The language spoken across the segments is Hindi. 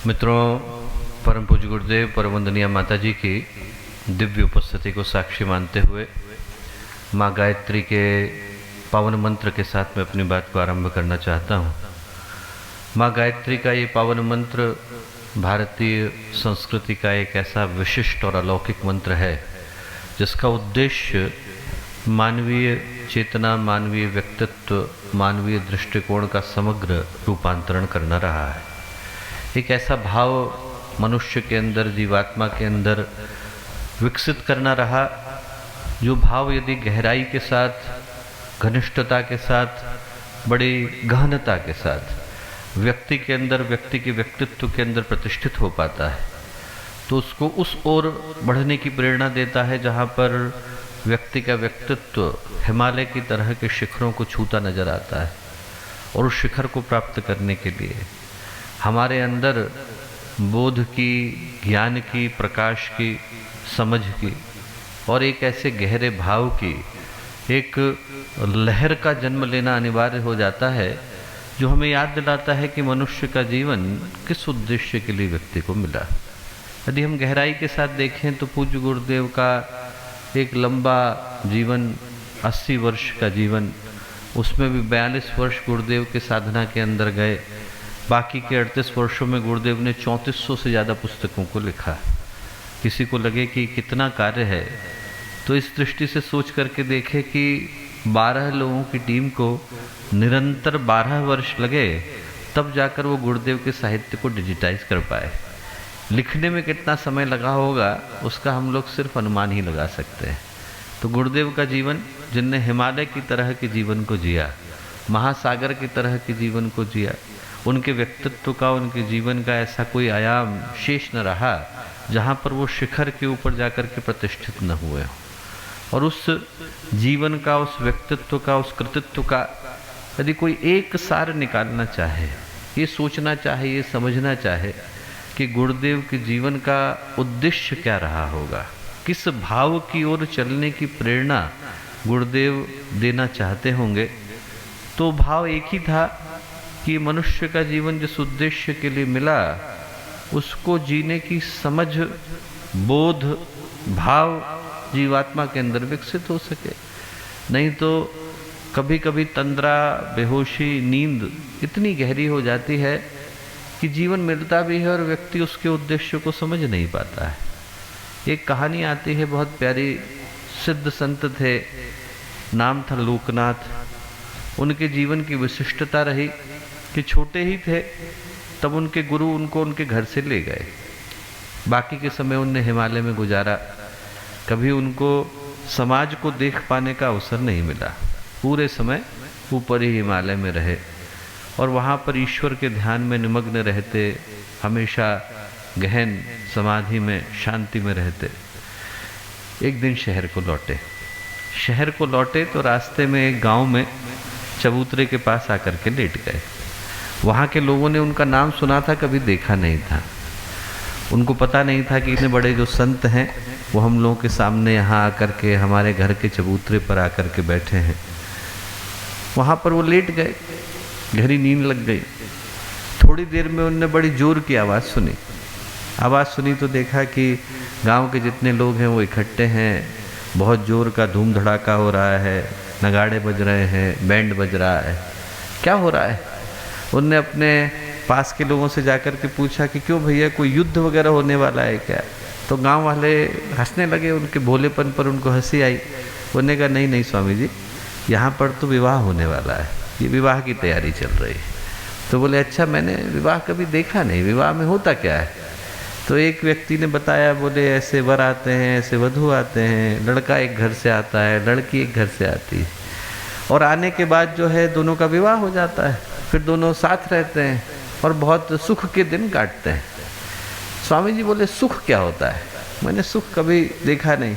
मित्रों, परम पूज्य गुरुदेव परम वंदनीय माता जी की दिव्य उपस्थिति को साक्षी मानते हुए माँ गायत्री के पावन मंत्र के साथ मैं अपनी बात को आरंभ करना चाहता हूँ। माँ गायत्री का ये पावन मंत्र भारतीय संस्कृति का एक ऐसा विशिष्ट और अलौकिक मंत्र है जिसका उद्देश्य मानवीय चेतना, मानवीय व्यक्तित्व, मानवीय दृष्टिकोण का समग्र रूपांतरण करना रहा है। एक ऐसा भाव मनुष्य के अंदर, जीवात्मा के अंदर विकसित करना रहा जो भाव यदि गहराई के साथ, घनिष्ठता के साथ, बड़ी गहनता के साथ व्यक्ति के अंदर, व्यक्ति के व्यक्तित्व के अंदर प्रतिष्ठित हो पाता है तो उसको उस ओर बढ़ने की प्रेरणा देता है जहाँ पर व्यक्ति का व्यक्तित्व हिमालय की तरह के शिखरों को छूता नजर आता है। और उस शिखर को प्राप्त करने के लिए हमारे अंदर बोध की, ज्ञान की, प्रकाश की, समझ की और एक ऐसे गहरे भाव की एक लहर का जन्म लेना अनिवार्य हो जाता है जो हमें याद दिलाता है कि मनुष्य का जीवन किस उद्देश्य के लिए व्यक्ति को मिला। यदि हम गहराई के साथ देखें तो पूज्य गुरुदेव का एक लंबा जीवन, 80 वर्ष का जीवन, उसमें भी 42 वर्ष गुरुदेव के साधना के अंदर गए। बाकी के 38 वर्षों में गुरुदेव ने 3400 से ज़्यादा पुस्तकों को लिखा। किसी को लगे कि कितना कार्य है तो इस दृष्टि से सोच करके देखे कि 12 लोगों की टीम को निरंतर 12 वर्ष लगे तब जाकर वो गुरुदेव के साहित्य को डिजिटाइज कर पाए। लिखने में कितना समय लगा होगा उसका हम लोग सिर्फ अनुमान ही लगा सकते हैं। तो गुरुदेव का जीवन, जिनने हिमालय की तरह के जीवन को जिया, महासागर की तरह के जीवन को जिया, उनके व्यक्तित्व का, उनके जीवन का ऐसा कोई आयाम शेष न रहा जहाँ पर वो शिखर के ऊपर जाकर के प्रतिष्ठित न हुए हों। और उस जीवन का, उस व्यक्तित्व का, उस कृतित्व का यदि कोई एक सार निकालना चाहे, ये सोचना चाहे, ये समझना चाहे कि गुरुदेव के जीवन का उद्देश्य क्या रहा होगा, किस भाव की ओर चलने की प्रेरणा गुरुदेव देना चाहते होंगे, तो भाव एक ही था कि मनुष्य का जीवन जिस उद्देश्य के लिए मिला उसको जीने की समझ, बोध, भाव जीवात्मा के अंदर विकसित हो सके। नहीं तो कभी कभी तंद्रा, बेहोशी, नींद इतनी गहरी हो जाती है कि जीवन मिलता भी है और व्यक्ति उसके उद्देश्य को समझ नहीं पाता है। एक कहानी आती है, बहुत प्यारी। सिद्ध संत थे, नाम था लोकनाथ। उनके जीवन की विशिष्टता रही कि छोटे ही थे तब उनके गुरु उनको उनके घर से ले गए। बाकी के समय उनने हिमालय में गुजारा। कभी उनको समाज को देख पाने का अवसर नहीं मिला। पूरे समय ऊपर ही हिमालय में रहे और वहाँ पर ईश्वर के ध्यान में निमग्न रहते, हमेशा गहन समाधि में, शांति में रहते। एक दिन शहर को लौटे तो रास्ते में एक गांव में चबूतरे के पास आकर के लेट गए। वहाँ के लोगों ने उनका नाम सुना था, कभी देखा नहीं था। उनको पता नहीं था कि इतने बड़े जो संत हैं वो हम लोगों के सामने यहाँ आकर के, हमारे घर के चबूतरे पर आकर के बैठे हैं। वहाँ पर वो लेट गए, गहरी नींद लग गई। थोड़ी देर में उनने बड़ी जोर की आवाज़ सुनी तो देखा कि गांव के जितने लोग हैं वो इकट्ठे हैं। बहुत जोर का धूम धड़ाका हो रहा है, नगाड़े बज रहे हैं, बैंड बज रहा है। क्या हो रहा है? उनने अपने पास के लोगों से जाकर के पूछा कि क्यों भैया, कोई युद्ध वगैरह होने वाला है क्या? तो गांव वाले हंसने लगे। उनके भोलेपन पर उनको हंसी आई। उन्होंने कहा नहीं स्वामी जी, यहाँ पर तो विवाह होने वाला है, ये विवाह की तैयारी चल रही है। तो बोले अच्छा, मैंने विवाह कभी देखा नहीं, विवाह में होता क्या है? तो एक व्यक्ति ने बताया, बोले ऐसे वर आते हैं, ऐसे वधू आते हैं, लड़का एक घर से आता है, लड़की एक घर से आती है और आने के बाद जो है दोनों का विवाह हो जाता है। फिर दोनों साथ रहते हैं और बहुत सुख के दिन काटते हैं। स्वामी जी बोले सुख क्या होता है? मैंने सुख कभी देखा नहीं।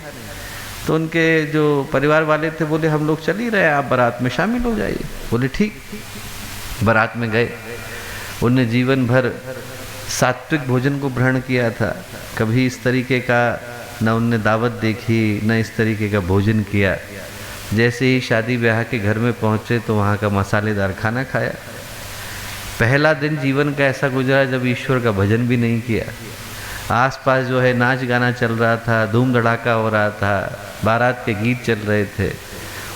तो उनके जो परिवार वाले थे बोले हम लोग चल ही रहे हैं, आप बारात में शामिल हो जाइए। बोले ठीक। बारात में गए। उनने जीवन भर सात्विक भोजन को ग्रहण किया था। कभी इस तरीके का न उनने दावत देखी, न इस तरीके का भोजन किया। जैसे ही शादी ब्याह के घर में पहुँचे तो वहाँ का मसालेदार खाना खाया। पहला दिन जीवन का ऐसा गुजरा जब ईश्वर का भजन भी नहीं किया। आसपास जो है नाच गाना चल रहा था, धूम धड़ाका हो रहा था, बारात के गीत चल रहे थे।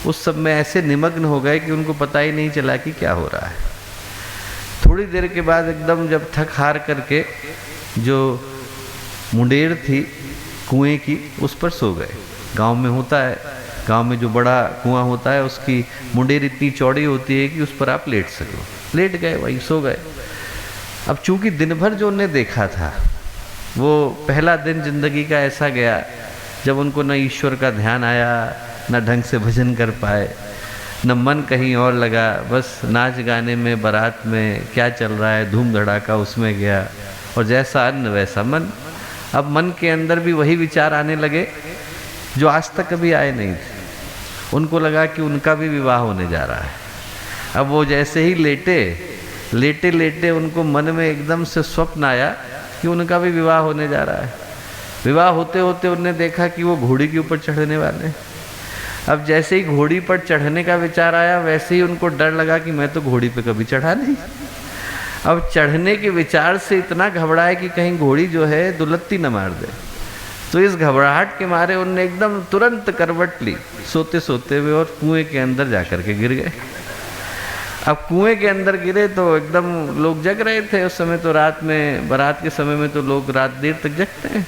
उस सब में ऐसे निमग्न हो गए कि उनको पता ही नहीं चला कि क्या हो रहा है। थोड़ी देर के बाद एकदम जब थक हार करके जो मुंडेर थी कुएं की उस पर सो गए। गांव में होता है, गांव में जो बड़ा कुआं होता है उसकी मुंडेर इतनी चौड़ी होती है कि उस पर आप लेट सको। लेट गए, वहीं सो गए। अब चूंकि दिन भर जो उन्हें देखा था वो पहला दिन जिंदगी का ऐसा गया जब उनको न ईश्वर का ध्यान आया, न ढंग से भजन कर पाए, न मन कहीं और लगा, बस नाच गाने में, बारात में क्या चल रहा है, धूम धड़ाका उसमें गया, और जैसा अन्न वैसा मन। अब मन के अंदर भी वही विचार आने लगे जो आज तक कभी आए नहीं थे। उनको लगा कि उनका भी विवाह होने जा रहा है। अब वो जैसे ही लेटे लेटे उनको मन में एकदम से स्वप्न आया कि उनका भी विवाह होने जा रहा है। विवाह होते होते उन्होंने देखा कि वो घोड़ी के ऊपर चढ़ने वाले हैं। अब जैसे ही घोड़ी पर चढ़ने का विचार आया वैसे ही उनको डर लगा कि मैं तो घोड़ी पे कभी चढ़ा नहीं। अब चढ़ने के विचार से इतना घबराए कि कहीं घोड़ी जो है दुलत्ती न मार दे। तो इस घबराहट के मारे उनने एकदम तुरंत करवट ली सोते सोते हुए और कुएं के अंदर जाकर के गिर गए। अब कुएं के अंदर गिरे तो एकदम लोग जग रहे थे। उस समय तो रात में, बारात के समय में तो लोग रात देर तक जगते हैं।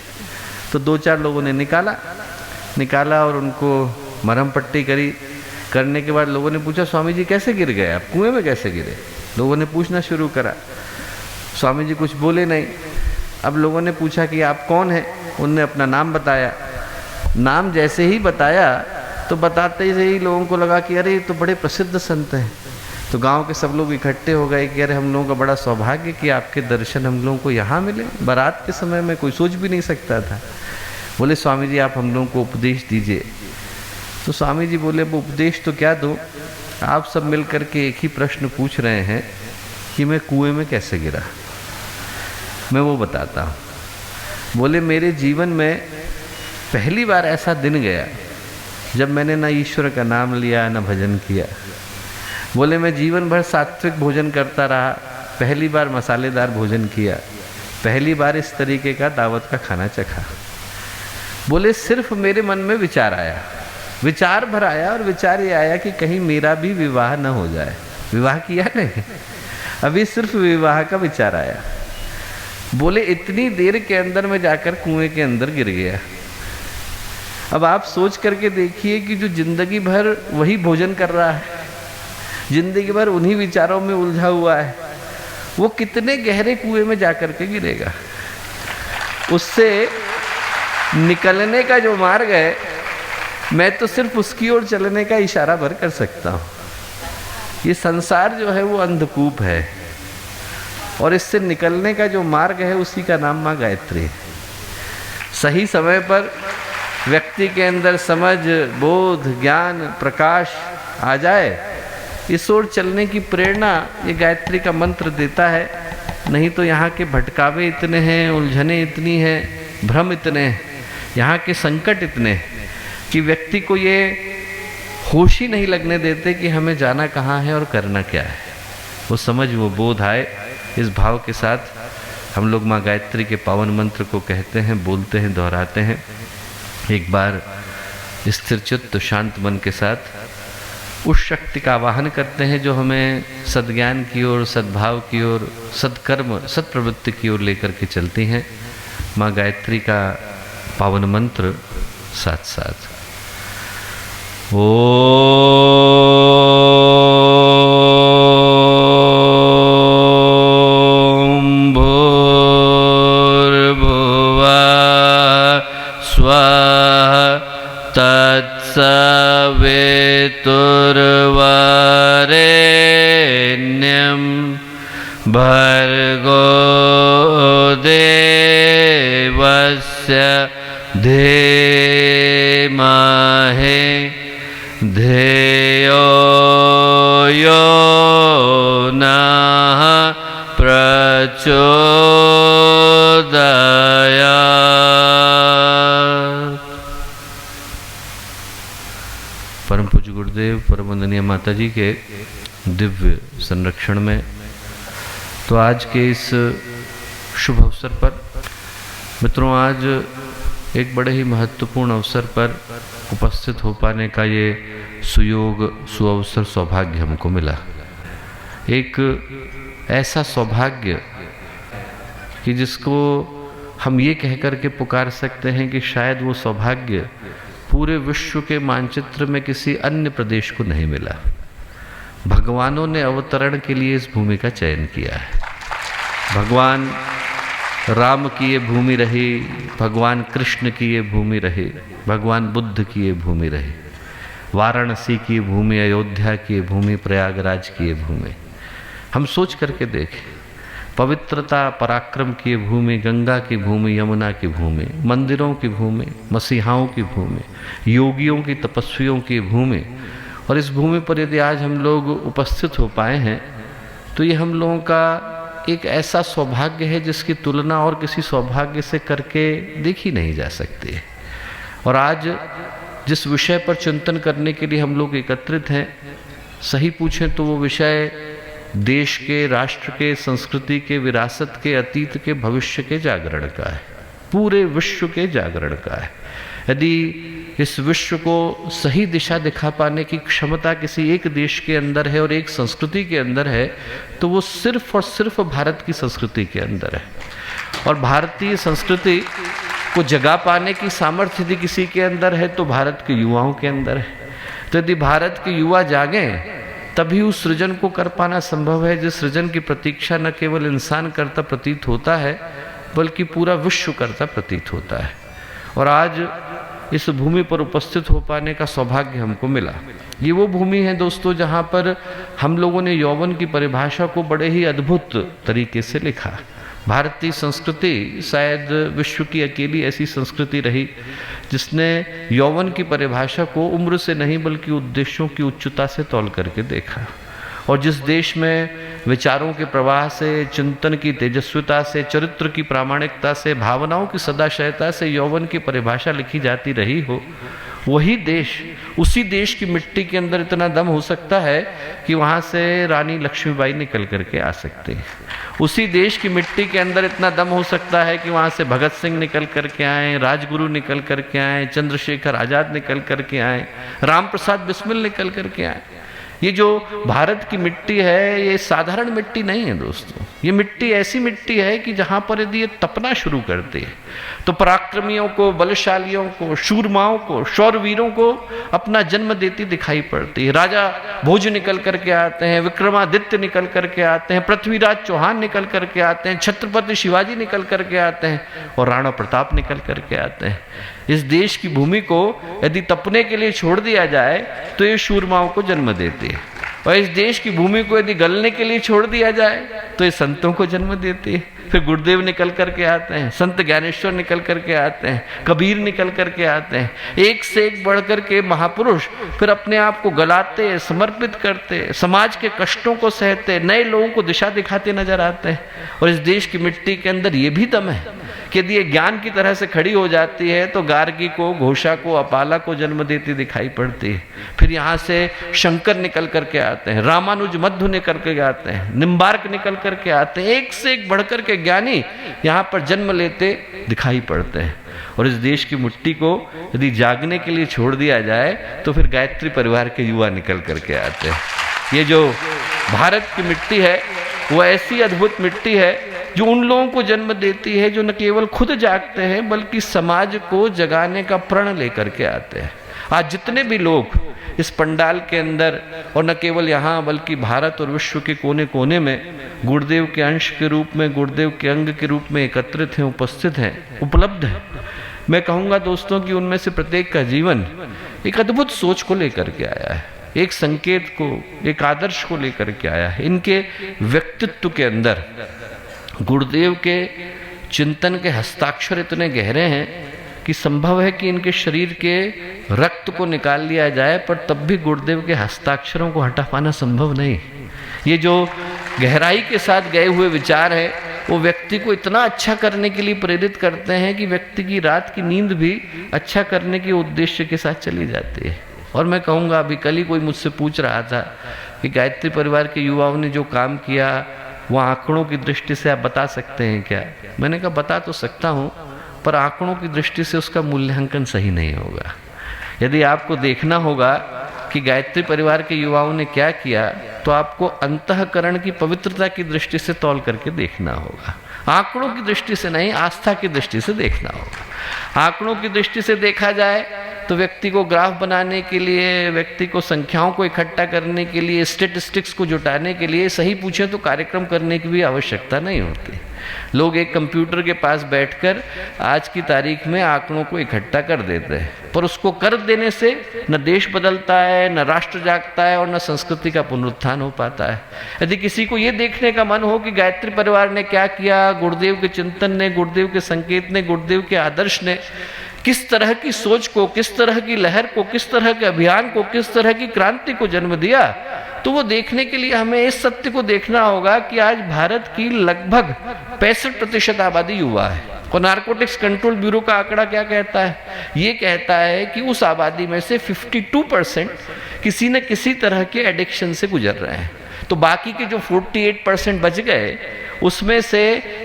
तो 2-4 लोगों ने निकाला और उनको मरहम पट्टी करने के बाद लोगों ने पूछा, स्वामी जी कैसे गिर गए आप, कुएं में कैसे गिरे? लोगों ने पूछना शुरू करा। स्वामी जी कुछ बोले नहीं। अब लोगों ने पूछा कि आप कौन हैं? उनने अपना नाम बताया। नाम जैसे ही बताया तो बताते ही लोगों को लगा कि अरे ये तो बड़े प्रसिद्ध संत हैं। तो गांव के सब लोग इकट्ठे हो गए कि अरे हम लोगों का बड़ा सौभाग्य कि आपके दर्शन हम लोगों को यहाँ मिले। बारात के समय में कोई सोच भी नहीं सकता था। बोले स्वामी जी आप हम लोगों को उपदेश दीजिए। तो स्वामी जी बोले वो उपदेश तो क्या दूँ, आप सब मिल कर के एक ही प्रश्न पूछ रहे हैं कि मैं कुएं में कैसे गिरा, मैं वो बताता हूँ। बोले मेरे जीवन में पहली बार ऐसा दिन गया जब मैंने ना ईश्वर का नाम लिया ना भजन किया। बोले मैं जीवन भर सात्विक भोजन करता रहा, पहली बार मसालेदार भोजन किया, पहली बार इस तरीके का दावत का खाना चखा। बोले सिर्फ मेरे मन में विचार आया, विचार भर आया, और विचार ये आया कि कहीं मेरा भी विवाह न हो जाए। विवाह किया नहीं, अभी सिर्फ विवाह का विचार आया। बोले इतनी देर के अंदर में जाकर कुएं के अंदर गिर गया। अब आप सोच करके देखिए कि जो जिंदगी भर वही भोजन कर रहा है, जिंदगी भर उन्हीं विचारों में उलझा हुआ है, वो कितने गहरे कुएं में जाकर के गिरेगा। उससे निकलने का जो मार्ग है मैं तो सिर्फ उसकी ओर चलने का इशारा भर कर सकता हूँ। ये संसार जो है वो अंधकूप है और इससे निकलने का जो मार्ग है उसी का नाम माँ गायत्री है। सही समय पर व्यक्ति के अंदर समझ, बोध, ज्ञान, प्रकाश आ जाए, इस ओर चलने की प्रेरणा ये गायत्री का मंत्र देता है। नहीं तो यहाँ के भटकावे इतने हैं, उलझने इतनी हैं, भ्रम इतने हैं, यहाँ के संकट इतने हैं कि व्यक्ति को ये होश ही नहीं लगने देते कि हमें जाना कहाँ है और करना क्या है। वो समझ, वो बोध आए, इस भाव के साथ हम लोग माँ गायत्री के पावन मंत्र को कहते हैं, बोलते हैं, दोहराते हैं। एक बार स्थिर चित्त शांत मन के साथ उस शक्ति का आवाहन करते हैं जो हमें सद्ज्ञान की ओर, सद्भाव की ओर, सत्कर्म, सत्प्रवृत्ति की ओर लेकर के चलती हैं। माँ गायत्री का पावन मंत्र साथ साथ तत्सवितुर्वरेण्यं भर्गो देवस्य धीमहि धियो यो नः प्रचोदयात्। परम पूज्य गुरुदेव, परम वंदनीय माता जी के दिव्य संरक्षण में तो आज के इस शुभ अवसर पर मित्रों, आज एक बड़े ही महत्वपूर्ण अवसर पर उपस्थित हो पाने का ये सुयोग, सुअवसर, सौभाग्य हमको मिला। एक ऐसा सौभाग्य कि जिसको हम ये कह कर के पुकार सकते हैं कि शायद वो सौभाग्य पूरे विश्व के मानचित्र में किसी अन्य प्रदेश को नहीं मिला। भगवानों ने अवतरण के लिए इस भूमि का चयन किया है। भगवान राम की ये भूमि रही, भगवान कृष्ण की ये भूमि रही, भगवान बुद्ध की ये भूमि रही, वाराणसी की भूमि, अयोध्या की भूमि, प्रयागराज की भूमि। हम सोच करके देखें, पवित्रता पराक्रम की भूमि, गंगा की भूमि, यमुना की भूमि, मंदिरों की भूमि, मसीहाओं की भूमि, योगियों की, तपस्वियों की भूमि। और इस भूमि पर यदि आज हम लोग उपस्थित हो पाए हैं तो ये हम लोगों का एक ऐसा सौभाग्य है जिसकी तुलना और किसी सौभाग्य से करके देखी नहीं जा सकती। और आज जिस विषय पर चिंतन करने के लिए हम लोग एकत्रित हैं, सही पूछें तो वो विषय देश के, राष्ट्र के, संस्कृति के, विरासत के, अतीत के, भविष्य के जागरण का है, पूरे विश्व के जागरण का है। यदि इस विश्व को सही दिशा दिखा पाने की क्षमता किसी एक देश के अंदर है और एक संस्कृति के अंदर है तो वो सिर्फ और सिर्फ भारत की संस्कृति के अंदर है। और भारतीय संस्कृति को जगा पाने की सामर्थ्य यदि किसी के अंदर है तो भारत के युवाओं के अंदर है। तो यदि भारत के युवा जागें तभी उस सृजन को कर पाना संभव है, जिस सृजन की प्रतीक्षा न केवल इंसान करता प्रतीत होता है बल्कि पूरा विश्व करता प्रतीत होता है। और आज इस भूमि पर उपस्थित हो पाने का सौभाग्य हमको मिला। ये वो भूमि है दोस्तों जहाँ पर हम लोगों ने यौवन की परिभाषा को बड़े ही अद्भुत तरीके से लिखा। भारतीय संस्कृति शायद विश्व की अकेली ऐसी संस्कृति रही जिसने यौवन की परिभाषा को उम्र से नहीं बल्कि उद्देश्यों की उच्चता से तौल करके देखा। और जिस देश में विचारों के प्रवाह से, चिंतन की तेजस्विता से, चरित्र की प्रामाणिकता से, भावनाओं की सदाशयता से यौवन की परिभाषा लिखी जाती रही हो, वही देश, उसी देश की मिट्टी के अंदर इतना दम हो सकता है कि वहाँ से रानी लक्ष्मीबाई निकल करके आ सकती है। उसी देश की मिट्टी के अंदर इतना दम हो सकता है कि वहाँ से भगत सिंह निकल करके आए, राजगुरु निकल करके आए, चंद्रशेखर आज़ाद निकल करके आए, राम प्रसाद बिस्मिल निकल करके आए। ये जो भारत की मिट्टी है ये साधारण मिट्टी नहीं है दोस्तों। ये मिट्टी ऐसी मिट्टी है कि जहाँ पर यदि ये तपना शुरू करती है तो पराक्रमियों को, बलशालियों को, शूरमाओं को, शौरवीरों को अपना जन्म देती दिखाई पड़ती है। राजा भोज निकल करके आते हैं, विक्रमादित्य निकल करके आते हैं, पृथ्वीराज चौहान निकल करके आते हैं, छत्रपति शिवाजी निकल करके आते हैं और राणा प्रताप निकल करके आते हैं। इस देश की भूमि को यदि तपने के लिए छोड़ दिया जाए तो ये शूरमाओं को जन्म देती है, और इस देश की भूमि को यदि गलने के लिए छोड़ दिया जाए तो ये संतों को जन्म देती है। फिर गुरुदेव निकल करके आते हैं, संत ज्ञानेश्वर निकल करके आते हैं, कबीर निकल करके आते हैं, एक से एक बढ़ करके महापुरुष फिर अपने आप को गलाते, समर्पित करते, समाज के कष्टों को सहते, नए लोगों को दिशा दिखाते नजर आते हैं। और इस देश की मिट्टी के अंदर ये भी दम है कि यदि ये ज्ञान की तरह से खड़ी हो जाती है तो गार्गी को, घोषा को, अपाला को जन्म देती दिखाई पड़ती है। फिर यहाँ से शंकर निकल करके आते हैं, रामानुज मध्व निकल के आते हैं, निम्बार्क निकल करके आते हैं, एक से एक बढ़कर के ज्ञानी यहाँ पर जन्म लेते दिखाई पड़ते हैं। और इस देश की मिट्टी को यदि जागने के लिए छोड़ दिया जाए तो फिर गायत्री परिवार के युवा निकल करके आते हैं। ये जो भारत की मिट्टी है वो ऐसी अद्भुत मिट्टी है जो उन लोगों को जन्म देती है जो न केवल खुद जागते हैं बल्कि समाज को जगाने का प्रण लेकर के आते हैं। आज जितने भी लोग इस पंडाल के अंदर और न केवल यहाँ बल्कि भारत और विश्व के कोने कोने में गुरुदेव के अंश के रूप में, गुरुदेव के अंग के रूप में एकत्रित हैं, उपस्थित हैं, उपलब्ध हैं, मैं कहूँगा दोस्तों कि उनमें से प्रत्येक का जीवन एक अद्भुत सोच को लेकर के आया है, एक संकेत को, एक आदर्श को लेकर के आया है। इनके व्यक्तित्व के अंदर गुरुदेव के चिंतन के हस्ताक्षर इतने गहरे हैं कि संभव है कि इनके शरीर के रक्त को निकाल लिया जाए पर तब भी गुरुदेव के हस्ताक्षरों को हटा पाना संभव नहीं। ये जो गहराई के साथ गए हुए विचार है वो व्यक्ति को इतना अच्छा करने के लिए प्रेरित करते हैं कि व्यक्ति की रात की नींद भी अच्छा करने के उद्देश्य के साथ चली जाती है। और मैं कहूँगा, अभी कल ही कोई मुझसे पूछ रहा था कि गायत्री परिवार के युवाओं ने जो काम किया, वो आंकड़ों की दृष्टि से आप बता सकते हैं क्या? मैंने कहा बता तो सकता हूँ, पर आंकड़ों की दृष्टि से उसका मूल्यांकन सही नहीं होगा। यदि आपको देखना होगा कि गायत्री परिवार के युवाओं ने क्या किया, तो आपको अंतःकरण की पवित्रता की दृष्टि से तौल करके देखना होगा, आंकड़ों की दृष्टि से नहीं, आस्था की दृष्टि से देखना होगा। आंकड़ों की दृष्टि से देखा जाए तो व्यक्ति को ग्राफ बनाने के लिए, व्यक्ति को संख्याओं को इकट्ठा करने के लिए, स्टेटिस्टिक्स को जुटाने के लिए, सही पूछे तो कार्यक्रम करने की भी आवश्यकता नहीं होती। लोग एक कंप्यूटर के पास बैठकर आज की तारीख में आंकड़ों को इकट्ठा कर देते हैं, पर उसको कर देने से न देश बदलता है, न राष्ट्र जागता है और न संस्कृति का पुनरुत्थान हो पाता है। यदि किसी को ये देखने का मन हो कि गायत्री परिवार ने क्या किया, गुरुदेव के चिंतन ने, गुरुदेव के संकेत ने, गुरुदेव के आदर्श ने किस तरह की सोच को, किस तरह की लहर को, किस तरह के अभियान को, किस तरह की क्रांति को जन्म दिया, तो वो देखने के लिए हमें इस सत्य को देखना होगा कि आज भारत की लगभग 65% आबादी युवा है। और नारकोटिक्स कंट्रोल ब्यूरो का आंकड़ा क्या कहता है? ये कहता है कि उस आबादी में से 52% किसी न किसी तरह के एडिक्शन से गुजर रहे हैं। तो बाकी के जो 48% बच गए, उसमें से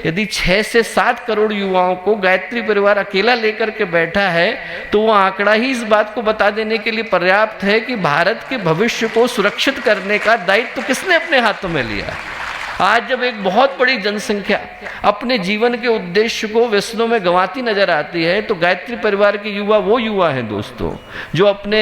यदि 6 से 7 करोड़ युवाओं को गायत्री परिवार अकेला लेकर के बैठा है, तो वो आंकड़ा ही इस बात को बता देने के लिए पर्याप्त है कि भारत के भविष्य को सुरक्षित करने का दायित्व किसने अपने हाथों में लिया। आज जब एक बहुत बड़ी जनसंख्या अपने जीवन के उद्देश्य को व्यसनों में गंवाती नजर आती है, तो गायत्री परिवार के युवा वो युवा हैं दोस्तों, जो अपने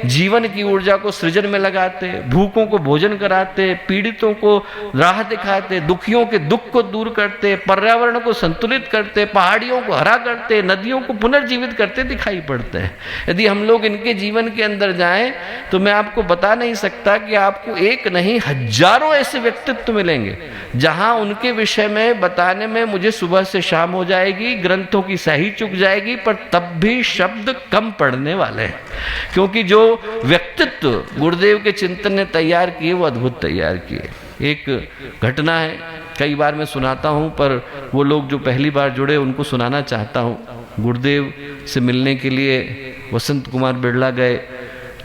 जीवन की ऊर्जा को सृजन में लगाते, भूखों को भोजन कराते, पीड़ितों को राह दिखाते, दुखियों के दुख को दूर करते, पर्यावरण को संतुलित करते, पहाड़ियों को हरा करते, नदियों को पुनर्जीवित करते दिखाई पड़ते हैं। यदि हम लोग इनके जीवन के अंदर जाएं, तो मैं आपको बता नहीं सकता कि आपको एक नहीं हजारों ऐसे व्यक्तित्व मिलेंगे जहां उनके विषय में बताने में मुझे सुबह से शाम हो जाएगी, ग्रंथों की सही चुक जाएगी, पर तब भी शब्द कम पड़ने वाले हैं, क्योंकि जो व्यक्तित्व गुरुदेव के चिंतन ने तैयार किए वो अद्भुत तैयार किए। एक घटना है, कई बार मैं सुनाता हूं, पर वो लोग जो पहली बार जुड़े उनको सुनाना चाहता हूं। गुरुदेव से मिलने के लिए वसंत कुमार बिरला गए,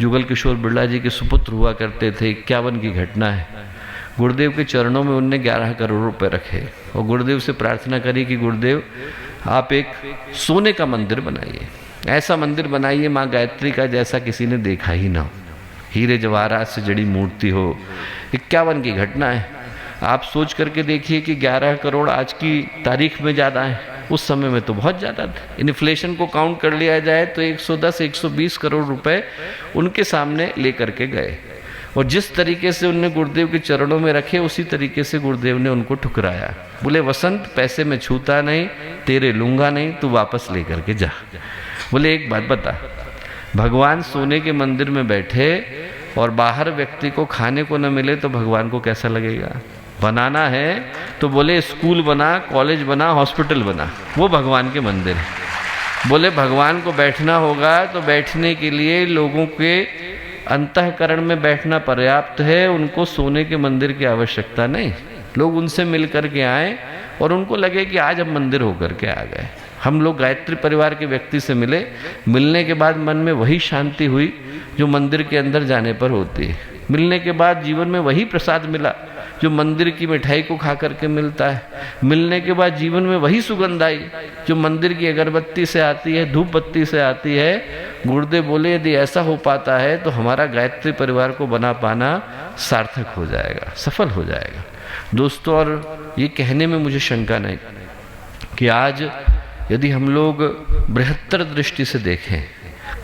जुगल किशोर बिरला जी के सुपुत्र हुआ करते थे। 51 की घटना है। गुरुदेव के चरणों में उनने 11 करोड़ रुपए रखे और गुरुदेव से प्रार्थना करी कि गुरुदेव आप एक सोने का मंदिर बनाइए, ऐसा मंदिर बनाइए माँ गायत्री का जैसा किसी ने देखा ही ना हो, हीरे जवाहरात से जड़ी मूर्ति हो। 51 की घटना है। आप सोच करके देखिए कि 11 करोड़ आज की तारीख में ज़्यादा है, उस समय में तो बहुत ज़्यादा था। इन्फ्लेशन को काउंट कर लिया जाए तो 110-120 करोड़ रुपए उनके सामने लेकर के गए, और जिस तरीके से उनने गुरुदेव के चरणों में रखे उसी तरीके से गुरुदेव ने उनको ठुकराया। बोले वसंत पैसे में छूता नहीं, तेरे लूंगा नहीं, तू वापस लेकर के जा। बोले एक बात बता, भगवान सोने के मंदिर में बैठे और बाहर व्यक्ति को खाने को न मिले तो भगवान को कैसा लगेगा? बनाना है तो बोले स्कूल बना, कॉलेज बना, हॉस्पिटल बना, वो भगवान के मंदिर है। बोले भगवान को बैठना होगा तो बैठने के लिए लोगों के अंतःकरण में बैठना पर्याप्त है, उनको सोने के मंदिर की आवश्यकता नहीं। लोग उनसे मिल करके आए और उनको लगे कि आज हम मंदिर होकर के आ गए। हम लोग गायत्री परिवार के व्यक्ति से मिले, मिलने के बाद मन में वही शांति हुई जो मंदिर के अंदर जाने पर होती है। मिलने के बाद जीवन में वही प्रसाद मिला जो मंदिर की मिठाई को खा करके मिलता है। मिलने के बाद जीवन में वही सुगंध आई जो मंदिर की अगरबत्ती से आती है, धूप बत्ती से आती है। गुरुदेव बोले यदि ऐसा हो पाता है तो हमारा गायत्री परिवार को बना पाना सार्थक हो जाएगा, सफल हो जाएगा। दोस्तों, और ये कहने में मुझे शंका नहीं कि आज यदि हम लोग बृहत्तर दृष्टि से देखें,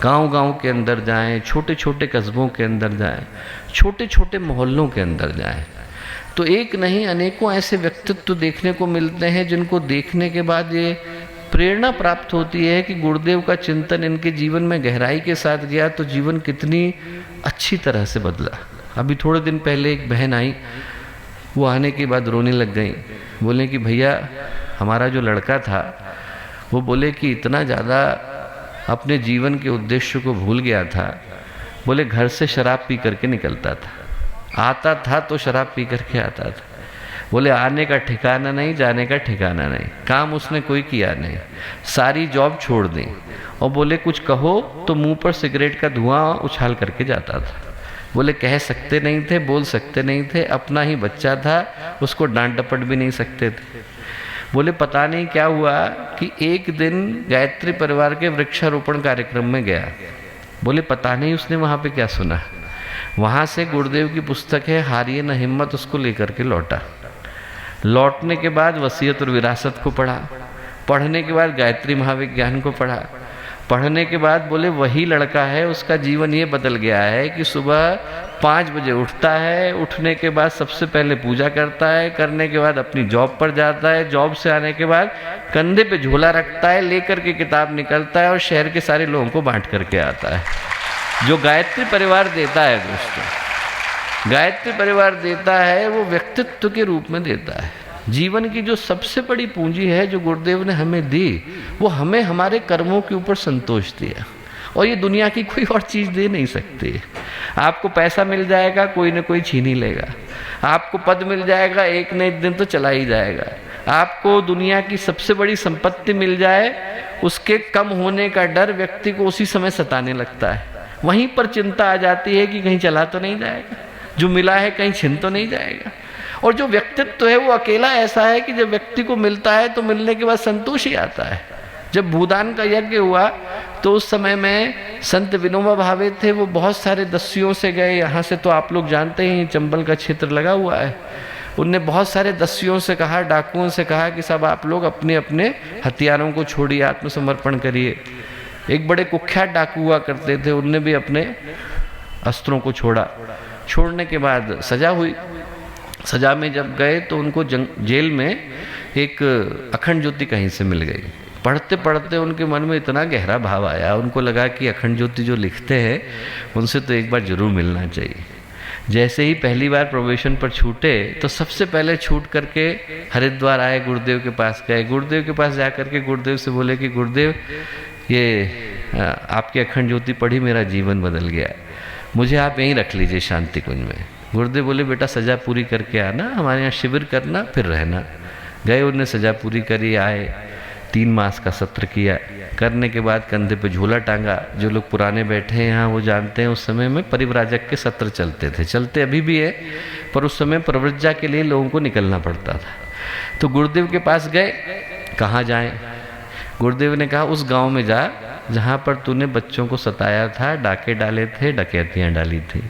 गांव-गांव के अंदर जाएं, छोटे छोटे कस्बों के अंदर जाएं, छोटे छोटे मोहल्लों के अंदर जाएं, तो एक नहीं अनेकों ऐसे व्यक्तित्व देखने को मिलते हैं जिनको देखने के बाद ये प्रेरणा प्राप्त होती है कि गुरुदेव का चिंतन इनके जीवन में गहराई के साथ गया तो जीवन कितनी अच्छी तरह से बदला। अभी थोड़े दिन पहले एक बहन आई, वो आने के बाद रोने लग गई। बोले कि भैया हमारा जो लड़का था वो बोले कि इतना ज़्यादा अपने जीवन के उद्देश्य को भूल गया था। बोले घर से शराब पी करके निकलता था, आता था तो शराब पी करके आता था। बोले आने का ठिकाना नहीं, जाने का ठिकाना नहीं, काम उसने कोई किया नहीं, सारी जॉब छोड़ दी, और बोले कुछ कहो तो मुंह पर सिगरेट का धुआं उछाल करके जाता था। बोले कह सकते नहीं थे, बोल सकते नहीं थे, अपना ही बच्चा था, उसको डांट डपट भी नहीं सकते थे। बोले पता नहीं क्या हुआ कि एक दिन गायत्री परिवार के वृक्षारोपण कार्यक्रम में गया। बोले पता नहीं उसने वहाँ पे क्या सुना। वहाँ से गुरुदेव की पुस्तक है हारिए न हिम्मत, उसको लेकर के लौटा। लौटने के बाद वसीयत और विरासत को पढ़ा, पढ़ने के बाद गायत्री महाविज्ञान को पढ़ा, पढ़ने के बाद बोले वही लड़का है, उसका जीवन ये बदल गया है कि सुबह 5 बजे उठता है, उठने के बाद सबसे पहले पूजा करता है, करने के बाद अपनी जॉब पर जाता है, जॉब से आने के बाद कंधे पे झोला रखता है, लेकर के किताब निकलता है और शहर के सारे लोगों को बांट करके आता है। जो गायत्री परिवार देता है दोस्तों, गायत्री परिवार देता है वो व्यक्तित्व के रूप में देता है। जीवन की जो सबसे बड़ी पूंजी है जो गुरुदेव ने हमें दी, वो हमें हमारे कर्मों के ऊपर संतोष दिया, और ये दुनिया की कोई और चीज़ दे नहीं सकती। आपको पैसा मिल जाएगा, कोई न कोई छीन ही लेगा। आपको पद मिल जाएगा, एक न एक दिन तो चला ही जाएगा। आपको दुनिया की सबसे बड़ी संपत्ति मिल जाए, उसके कम होने का डर व्यक्ति को उसी समय सताने लगता है। वहीं पर चिंता आ जाती है कि कहीं चला तो नहीं जाएगा, जो मिला है कहीं छिन तो नहीं जाएगा। और जो व्यक्तित्व है वो अकेला ऐसा है कि जब व्यक्ति को मिलता है तो मिलने के बाद संतोष ही आता है। जब भूदान का यज्ञ हुआ तो उस समय में संत विनोबा भावे थे, वो बहुत सारे दस्युओं से गए। यहाँ से तो आप लोग जानते ही चंबल का क्षेत्र लगा हुआ है। उनने बहुत सारे दस्युओं से कहा, डाकुओं से कहा कि सब आप लोग अपने अपने हथियारों को छोड़िए, आत्मसमर्पण करिए। एक बड़े कुख्यात डाकू हुआ करते थे, उनने भी अपने अस्त्रों को छोड़ा। छोड़ने के बाद सजा हुई। सजा में जब गए तो उनको जेल में एक अखंड ज्योति कहीं से मिल गई। पढ़ते पढ़ते उनके मन में इतना गहरा भाव आया, उनको लगा कि अखंड ज्योति जो लिखते हैं उनसे तो एक बार जरूर मिलना चाहिए। जैसे ही पहली बार प्रोबेशन पर छूटे तो सबसे पहले छूट करके हरिद्वार आए, गुरुदेव के पास गए। गुरुदेव के पास जा करके गुरुदेव से बोले कि गुरुदेव ये आपकी अखंड ज्योति पढ़ी, मेरा जीवन बदल गया, मुझे आप यहीं रख लीजिए शांति कुंज में। गुरुदेव बोले बेटा सजा पूरी करके आना, हमारे यहाँ शिविर करना, फिर रहना। गए, उनने सजा पूरी करी, आए, 3 मास का सत्र किया। करने के बाद कंधे पे झोला टांगा। जो लोग पुराने बैठे हैं यहाँ वो जानते हैं उस समय में परिव्राजक के सत्र चलते थे, चलते अभी भी है, पर उस समय प्रवृज्जा के लिए लोगों को निकलना पड़ता था। तो गुरुदेव के पास गए, कहाँ जाएं? गुरुदेव ने कहा उस गाँव में जा जहाँ पर तूने बच्चों को सताया था, डाके डाले थे, डकैतियाँ डाली थी,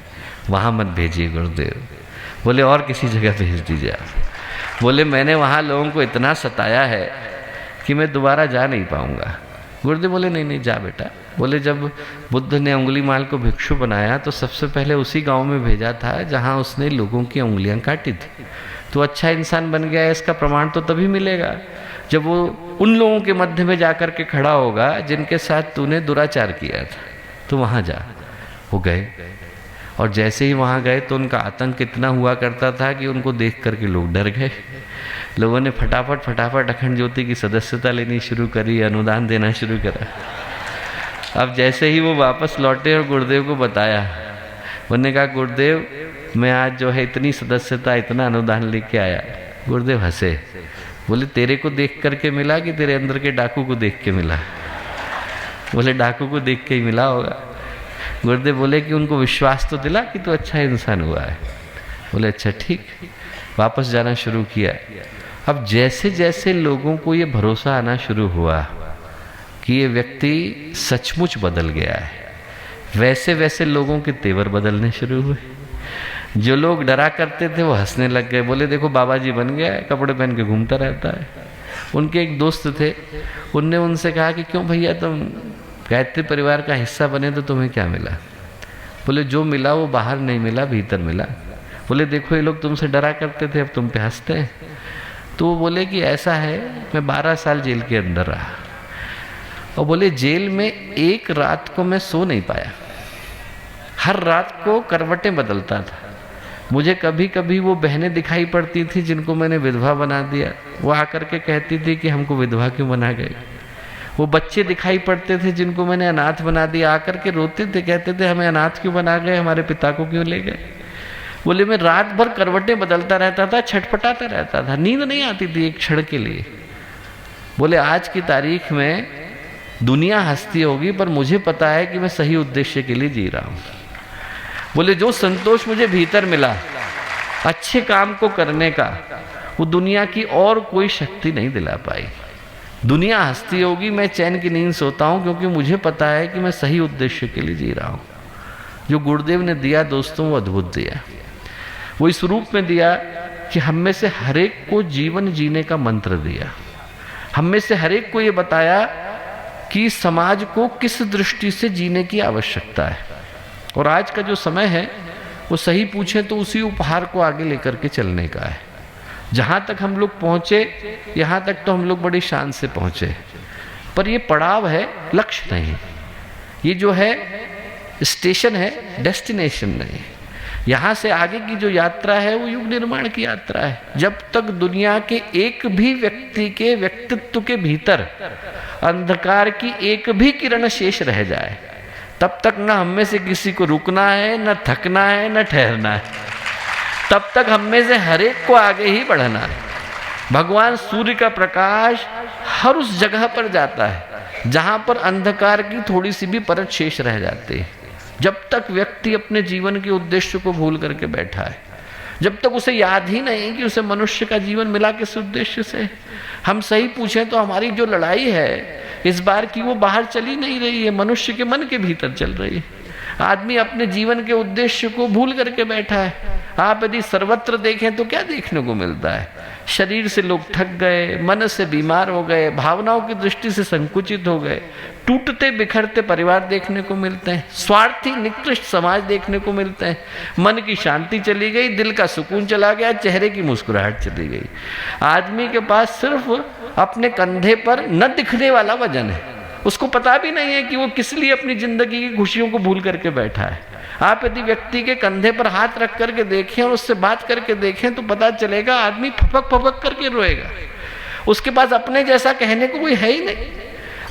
वहाँ मत भेजिए गुरुदेव। बोले और किसी जगह भेज दीजिए आप। बोले मैंने वहाँ लोगों को इतना सताया है कि मैं दोबारा जा नहीं पाऊँगा। गुरुदेव बोले नहीं नहीं जा बेटा। बोले जब बुद्ध ने अंगुलीमाल को भिक्षु बनाया तो सबसे पहले उसी गांव में भेजा था जहाँ उसने लोगों की उंगलियां काटी थी। तो अच्छा इंसान बन गया है, इसका प्रमाण तो तभी मिलेगा जब वो उन लोगों के मध्य में जाकर के खड़ा होगा जिनके साथ तूने दुराचार किया था। तो वहाँ जा। वो गए, और जैसे ही वहाँ गए तो उनका आतंक इतना हुआ करता था कि उनको देख करके लोग डर गए। लोगों ने फटाफट अखंड ज्योति की सदस्यता लेनी शुरू करी, अनुदान देना शुरू करा। अब जैसे ही वो वापस लौटे और गुरुदेव को बताया, उन्होंने कहा गुरुदेव मैं आज जो है इतनी सदस्यता, इतना अनुदान लेके आया। गुरुदेव हंसे, बोले तेरे को देख करके मिला कि तेरे अंदर के डाकू को देख के मिला? बोले डाकू को देख के ही मिला होगा। गुरुदेव बोले कि उनको विश्वास तो दिला कि तू अच्छा इंसान हुआ है। बोले अच्छा ठीक। वापस जाना शुरू किया। अब जैसे जैसे लोगों को ये भरोसा आना शुरू हुआ कि ये व्यक्ति सचमुच बदल गया है, वैसे वैसे लोगों के तेवर बदलने शुरू हुए। जो लोग डरा करते थे वो हंसने लग गए। बोले देखो बाबा जी बन गया है, कपड़े पहन के घूमता रहता है। उनके एक दोस्त थे, उनने उनसे कहा कि क्यों भैया तुम गायत्री परिवार का हिस्सा बने तो तुम्हें क्या मिला? बोले जो मिला वो बाहर नहीं मिला, भीतर मिला। बोले देखो ये लोग तुमसे डरा करते थे, अब तुम पे हंसते हैं। तो वो बोले कि ऐसा है, मैं 12 साल जेल के अंदर रहा, और बोले जेल में एक रात को मैं सो नहीं पाया। हर रात को करवटें बदलता था। मुझे कभी कभी वो बहनें दिखाई पड़ती थी जिनको मैंने विधवा बना दिया। वो आकर के कहती थी कि हमको विधवा क्यों बना गए। वो बच्चे दिखाई पड़ते थे जिनको मैंने अनाथ बना दिया, आकर के रोते थे, कहते थे हमें अनाथ क्यों बना गए, हमारे पिता को क्यों ले गए। बोले मैं रात भर करवटें बदलता रहता था, छटपटाता रहता था, नींद नहीं आती थी एक क्षण के लिए। बोले आज की तारीख में दुनिया हंसती होगी पर मुझे पता है कि मैं सही उद्देश्य के लिए जी रहा हूँ। बोले जो संतोष मुझे भीतर मिला अच्छे काम को करने का, वो दुनिया की और कोई शक्ति नहीं दिला पाई। दुनिया हंसती होगी, मैं चैन की नींद सोता हूं, क्योंकि मुझे पता है कि मैं सही उद्देश्य के लिए जी रहा हूं। जो गुरुदेव ने दिया दोस्तों, वो अद्भुत दिया। वो इस रूप में दिया कि हम में से हर एक को जीवन जीने का मंत्र दिया। हम में से हर एक को ये बताया कि समाज को किस दृष्टि से जीने की आवश्यकता है। और आज का जो समय है वो सही पूछे तो उसी उपहार को आगे लेकर के चलने का है। जहाँ तक हम लोग पहुँचे, यहाँ तक तो हम लोग बड़ी शान से पहुँचे, पर ये पड़ाव है, लक्ष्य नहीं। ये जो है स्टेशन है, डेस्टिनेशन नहीं। यहाँ से आगे की जो यात्रा है वो युग निर्माण की यात्रा है। जब तक दुनिया के एक भी व्यक्ति के व्यक्तित्व के भीतर अंधकार की एक भी किरण शेष रह जाए, तब तक न हम में से किसी को रुकना है, न थकना है, न ठहरना है। तब तक हम में से हर एक को आगे ही बढ़ना है। भगवान सूर्य का प्रकाश हर उस जगह पर जाता है जहां पर अंधकार की थोड़ी सी भी परत शेष रह जाती है। जब तक व्यक्ति अपने जीवन के उद्देश्य को भूल करके बैठा है, जब तक उसे याद ही नहीं कि उसे मनुष्य का जीवन मिला किस उद्देश्य से। हम सही पूछें तो हमारी जो लड़ाई है इस बार की, वो बाहर चली नहीं रही है, मनुष्य के मन के भीतर चल रही है। आदमी अपने जीवन के उद्देश्य को भूल करके बैठा है। आप यदि सर्वत्र देखें तो क्या देखने को मिलता है? शरीर से लोग थक गए, मन से बीमार हो गए, भावनाओं की दृष्टि से संकुचित हो गए, टूटते बिखरते परिवार देखने को मिलते हैं, स्वार्थी निकृष्ट समाज देखने को मिलते हैं। मन की शांति चली गई, दिल का सुकून चला गया, चेहरे की मुस्कुराहट चली गई। आदमी के पास सिर्फ अपने कंधे पर न दिखने वाला वजन है। उसको पता भी नहीं है कि वो किस लिए अपनी जिंदगी की खुशियों को भूल करके बैठा है। आप यदि व्यक्ति के कंधे पर हाथ रख करके देखें और उससे बात करके देखें तो पता चलेगा आदमी फपक फपक करके रोएगा। उसके पास अपने जैसा कहने को कोई है ही नहीं।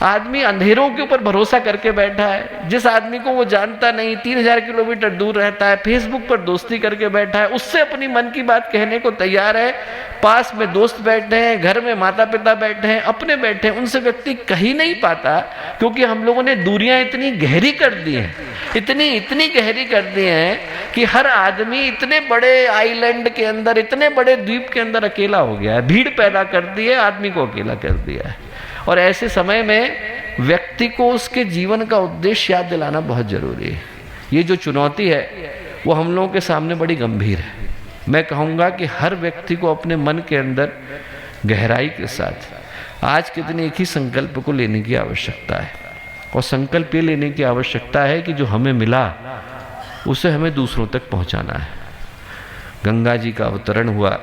आदमी अंधेरों के ऊपर भरोसा करके बैठा है। जिस आदमी को वो जानता नहीं, 3000 किलोमीटर दूर रहता है, फेसबुक पर दोस्ती करके बैठा है, उससे अपनी मन की बात कहने को तैयार है। पास में दोस्त बैठे हैं, घर में माता पिता बैठे हैं, अपने बैठे हैं, उनसे व्यक्ति कही नहीं पाता, क्योंकि हम लोगों ने दूरियां इतनी गहरी कर दी हैं, इतनी गहरी कर दी हैं कि हर आदमी इतने बड़े आइलैंड के अंदर, इतने बड़े द्वीप के अंदर अकेला हो गया है। भीड़ पैदा कर दी है, आदमी को अकेला कर दिया है। और ऐसे समय में व्यक्ति को उसके जीवन का उद्देश्य याद दिलाना बहुत जरूरी है। ये जो चुनौती है वो हम लोगों के सामने बड़ी गंभीर है। मैं कहूँगा कि हर व्यक्ति को अपने मन के अंदर गहराई के साथ आज के दिन एक ही संकल्प को लेने की आवश्यकता है। और संकल्प ये लेने की आवश्यकता है कि जो हमें मिला उसे हमें दूसरों तक पहुँचाना है। गंगा जी का अवतरण हुआ,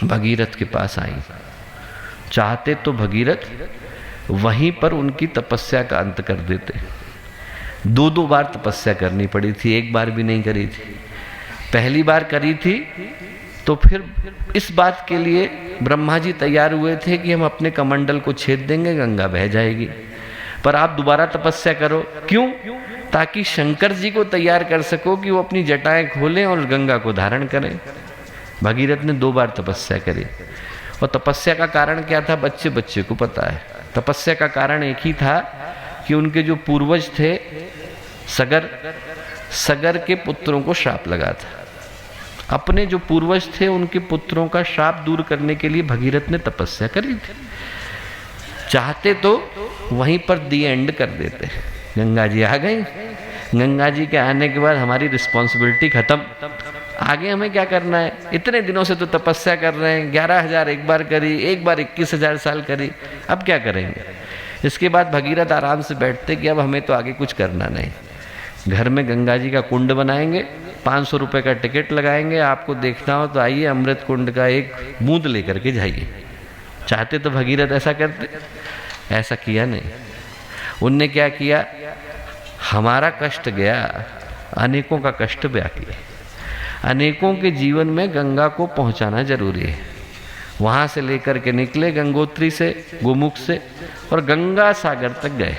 भगीरथ के पास आई। चाहते तो भगीरथ वहीं पर उनकी तपस्या का अंत कर देते। 2 बार तपस्या करनी पड़ी थी, एक बार भी नहीं करी थी। पहली बार करी थी तो फिर इस बात के लिए ब्रह्मा जी तैयार हुए थे कि हम अपने कमंडल को छेद देंगे, गंगा बह जाएगी। पर आप दोबारा तपस्या करो। क्यों? ताकि शंकर जी को तैयार कर सको कि वो अपनी जटाएं खोलें और गंगा को धारण करें। भगीरथ ने 2 बार तपस्या करी। और तपस्या का कारण क्या था? बच्चे बच्चे को पता है। तपस्या का कारण एक ही था कि उनके जो पूर्वज थे सगर के पुत्रों को श्राप लगा था। अपने जो पूर्वज थे उनके पुत्रों का श्राप दूर करने के लिए भगीरथ ने तपस्या करी थी। चाहते तो वहीं पर दी एंड कर देते। गंगा जी आ गई। गंगा जी के आने के बाद हमारी रिस्पॉन्सिबिलिटी खत्म। आगे हमें क्या करना है? इतने दिनों से तो तपस्या कर रहे हैं, 11,000 एक बार करी, एक बार 21,000 साल करी, अब क्या करेंगे? इसके बाद भगीरथ आराम से बैठते कि अब हमें तो आगे कुछ करना नहीं। घर में गंगा जी का कुंड बनाएंगे, 500 रुपये का टिकट लगाएंगे। आपको देखना हो तो आइए, अमृत कुंड का एक बूंद लेकर के जाइए। चाहते तो भगीरथ ऐसा करते, ऐसा किया नहीं। उनने क्या किया? हमारा कष्ट गया, अनेकों का कष्ट व्यापी। अनेकों के जीवन में गंगा को पहुंचाना जरूरी है। वहां से लेकर के निकले गंगोत्री से, गोमुख से, और गंगा सागर तक गए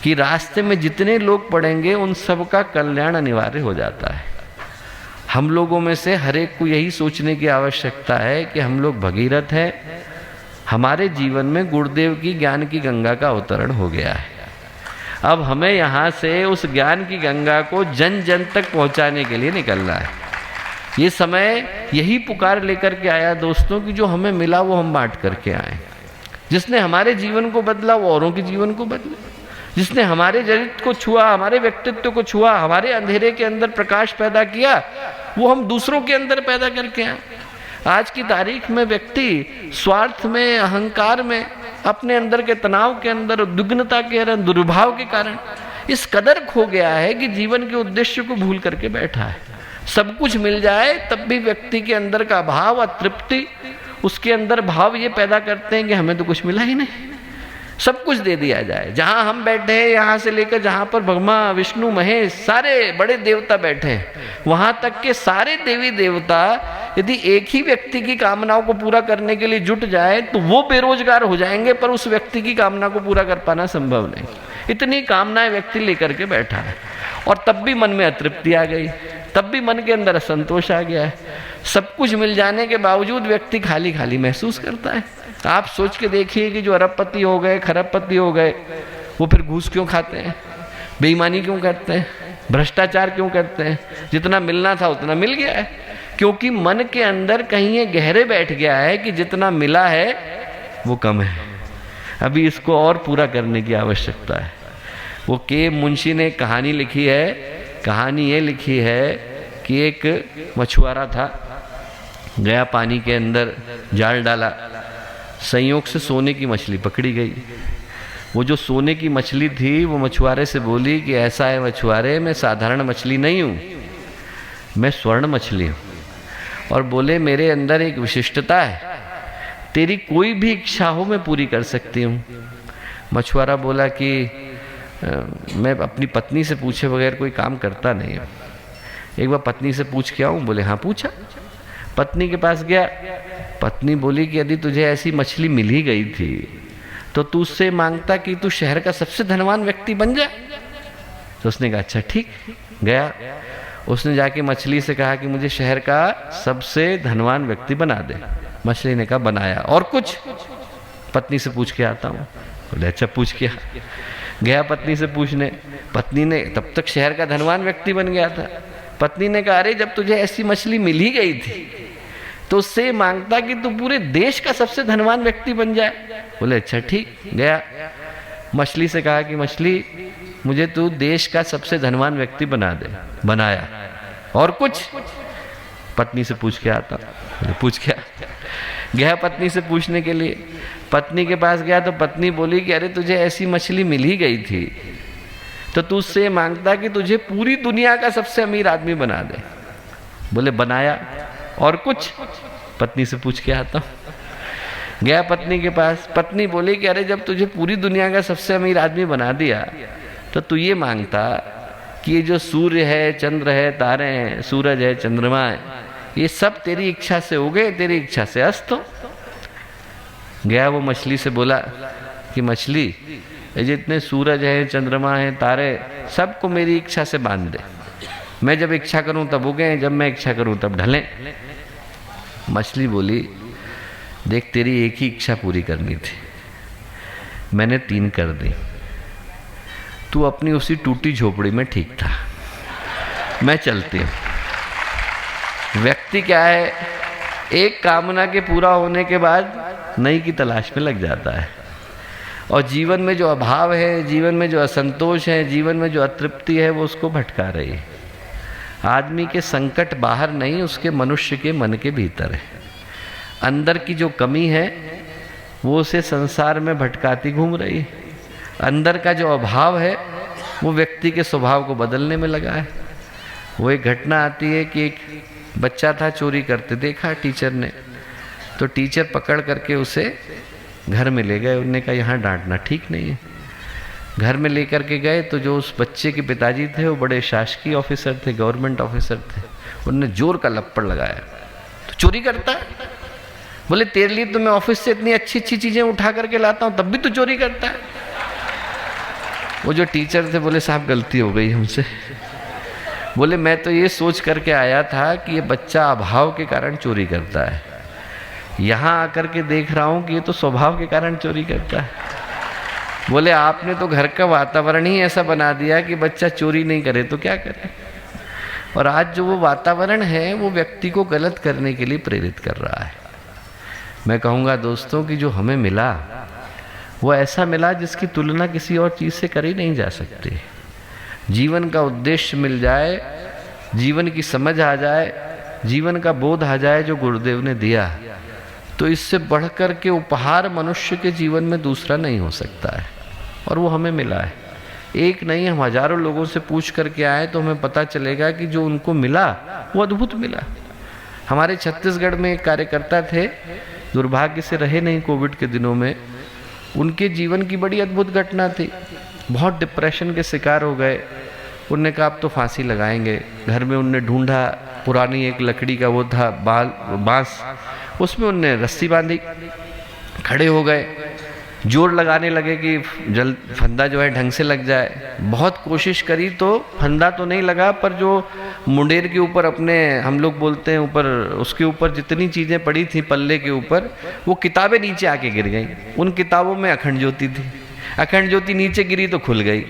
कि रास्ते में जितने लोग पड़ेंगे उन सब का कल्याण अनिवार्य हो जाता है। हम लोगों में से हर एक को यही सोचने की आवश्यकता है कि हम लोग भगीरथ हैं। हमारे जीवन में गुरुदेव की ज्ञान की गंगा का अवतरण हो गया है। अब हमें यहाँ से उस ज्ञान की गंगा को जन जन तक पहुँचाने के लिए निकलना है। ये समय यही पुकार लेकर के आया दोस्तों कि जो हमें मिला वो हम बांट करके आए। जिसने हमारे जीवन को बदला वो औरों के जीवन को बदले। जिसने हमारे चरित्र को छुआ, हमारे व्यक्तित्व को छुआ, हमारे अंधेरे के अंदर प्रकाश पैदा किया, वो हम दूसरों के अंदर पैदा करके आए। आज की तारीख में व्यक्ति स्वार्थ में, अहंकार में, अपने अंदर के तनाव के अंदर, उद्विग्नता के कारण, दुर्भाव के कारण इस कदर खो गया है कि जीवन के उद्देश्य को भूल करके बैठा है। सब कुछ मिल जाए तब भी व्यक्ति के अंदर का भाव, अतृप्ति, उसके अंदर भाव ये पैदा करते हैं कि हमें तो कुछ मिला ही नहीं, सब कुछ दे दिया जाए। जहाँ हम बैठे हैं, यहाँ से लेकर जहाँ पर ब्रह्मा, विष्णु, महेश, सारे बड़े देवता बैठे हैं, वहाँ तक के सारे देवी देवता यदि एक ही व्यक्ति की कामनाओं को पूरा करने के लिए जुट जाए तो वो बेरोजगार हो जाएंगे, पर उस व्यक्ति की कामना को पूरा कर पाना संभव नहीं। इतनी कामनाएं व्यक्ति लेकर के बैठा है और तब भी मन में अतृप्ति आ गई, तब भी मन के अंदर असंतोष आ गया है। सब कुछ मिल जाने के बावजूद व्यक्ति खाली खाली महसूस करता है। आप सोच के देखिए कि जो अरबपति हो गए, खरबपति हो गए, वो फिर घूस क्यों खाते हैं, बेईमानी क्यों करते हैं, भ्रष्टाचार क्यों करते हैं? जितना मिलना था उतना मिल गया है, क्योंकि मन के अंदर कहीं ये गहरे बैठ गया है कि जितना मिला है वो कम है, अभी इसको और पूरा करने की आवश्यकता है। वो के मुंशी ने कहानी लिखी है, कहानी ये लिखी है कि एक मछुआरा था, गया पानी के अंदर, जाल डाला, संयोग से सोने की मछली पकड़ी गई। वो जो सोने की मछली थी वो मछुआरे से बोली कि ऐसा है मछुआरे, मैं साधारण मछली नहीं हूँ, मैं स्वर्ण मछली हूँ। और बोले मेरे अंदर एक विशिष्टता है, तेरी कोई भी इच्छा हो मैं पूरी कर सकती हूँ। मछुआरा बोला कि मैं अपनी पत्नी से पूछे बगैर कोई काम करता नहीं हूँ, एक बार पत्नी से पूछ के आऊँ। बोले हाँ पूछा। पत्नी के पास गया, पत्नी बोली कि यदि तुझे ऐसी मछली मिल ही गई थी तो तू उससे मांगता कि तू शहर का सबसे धनवान व्यक्ति बन जाए। तो उसने कहा अच्छा ठीक। गया, उसने जाके मछली से कहा कि मुझे शहर का सबसे धनवान व्यक्ति बना दे। मछली ने कहा बनाया, और कुछ? पत्नी से पूछ के आता हूँ। बोले अच्छा पूछ के आ। गया पत्नी से पूछने, पत्नी ने तब तक शहर का धनवान व्यक्ति बन गया था। पत्नी ने कहा अरे जब तुझे ऐसी मछली मिल ही गई थी तो उससे मांगता कि तू पूरे देश का सबसे धनवान व्यक्ति बन जाए। बोले अच्छा ठीक। गया, मछली से कहा कि मछली मुझे तू देश का सबसे धनवान व्यक्ति बना दे। बनाया, और कुछ? पत्नी से पूछ के आता। पूछ के गया पत्नी से पूछने के लिए, पत्नी के पास गया तो पत्नी बोली कि अरे तुझे ऐसी मछली मिल ही गई थी तो तू उससे मांगता कि तुझे पूरी दुनिया का सबसे अमीर आदमी बना दे। बोले बनाया, और कुछ? पत्नी से पूछ के आता हूँ। गया पत्नी के पास, पत्नी बोली कि अरे जब तुझे पूरी दुनिया का सबसे अमीर आदमी बना दिया तो तू ये मांगता कि ये जो सूर्य है, चंद्र है, तारे हैं, सूरज है, चंद्रमा है, ये सब तेरी इच्छा से हो गए, तेरी इच्छा से अस्त हो। गया वो मछली से बोला कि मछली ये जितने सूरज है, चंद्रमा है, तारे, सबको मेरी इच्छा से बांध दे। मैं जब इच्छा करूं तब उगें, जब मैं इच्छा करूं तब ढलें। मछली बोली देख तेरी एक ही इच्छा पूरी करनी थी, मैंने 3 कर दी। तू अपनी उसी टूटी झोपड़ी में ठीक था, मैं चलती हूँ। व्यक्ति क्या है, एक कामना के पूरा होने के बाद नई की तलाश में लग जाता है, और जीवन में जो अभाव है, जीवन में जो असंतोष है, जीवन में जो अतृप्ति है, वो उसको भटका रही है। आदमी के संकट बाहर नहीं, उसके मनुष्य के मन के भीतर है। अंदर की जो कमी है वो उसे संसार में भटकाती घूम रही है। अंदर का जो अभाव है वो व्यक्ति के स्वभाव को बदलने में लगा है। वो एक घटना आती है कि एक बच्चा था, चोरी करते देखा टीचर ने, तो टीचर पकड़ करके उसे घर में ले गए। उन्होंने कहा यहाँ डांटना ठीक नहीं है। घर में लेकर के गए तो जो उस बच्चे के पिताजी थे वो बड़े शासकीय ऑफिसर थे, गवर्नमेंट ऑफिसर थे। उन्होंने जोर का लपड़ लगाया, तो चोरी करता है? बोले तेरे लिए तो मैं ऑफिस से इतनी अच्छी अच्छी चीजें उठा करके लाता हूँ, तब भी तू चोरी करता है? वो जो टीचर थे बोले साहब गलती हो गई हमसे। बोले मैं तो ये सोच करके आया था कि ये बच्चा अभाव के कारण चोरी करता है, यहाँ आकर के देख रहा हूँ कि ये तो स्वभाव के कारण चोरी करता है। बोले आपने तो घर का वातावरण ही ऐसा बना दिया कि बच्चा चोरी नहीं करे तो क्या करे। और आज जो वो वातावरण है वो व्यक्ति को गलत करने के लिए प्रेरित कर रहा है। मैं कहूँगा दोस्तों कि जो हमें मिला वो ऐसा मिला जिसकी तुलना किसी और चीज़ से करी नहीं जा सकती। जीवन का उद्देश्य मिल जाए, जीवन की समझ आ जाए, जीवन का बोध आ जाए जो गुरुदेव ने दिया, तो इससे बढ़कर के उपहार मनुष्य के जीवन में दूसरा नहीं हो सकता है। और वो हमें मिला है। एक नहीं, हम हजारों लोगों से पूछ करके आए तो हमें पता चलेगा कि जो उनको मिला वो अद्भुत मिला। हमारे छत्तीसगढ़ में एक कार्यकर्ता थे, दुर्भाग्य से रहे नहीं कोविड के दिनों में। उनके जीवन की बड़ी अद्भुत घटना थी। बहुत डिप्रेशन के शिकार हो गए। उनने कहा अब तो फांसी लगाएंगे। घर में उनने ढूंढा, पुरानी एक लकड़ी का वो था बांस, उसमें उनने रस्सी बांधी, खड़े हो गए, जोर लगाने लगे कि फंदा जो है ढंग से लग जाए। बहुत कोशिश करी तो फंदा तो नहीं लगा, पर जो मुंडेर के ऊपर अपने हम लोग बोलते हैं ऊपर, उसके ऊपर जितनी चीज़ें पड़ी थी पल्ले के ऊपर, वो किताबें नीचे आके गिर गई। उन किताबों में अखंड ज्योति थी। अखंड ज्योति नीचे गिरी तो खुल गई।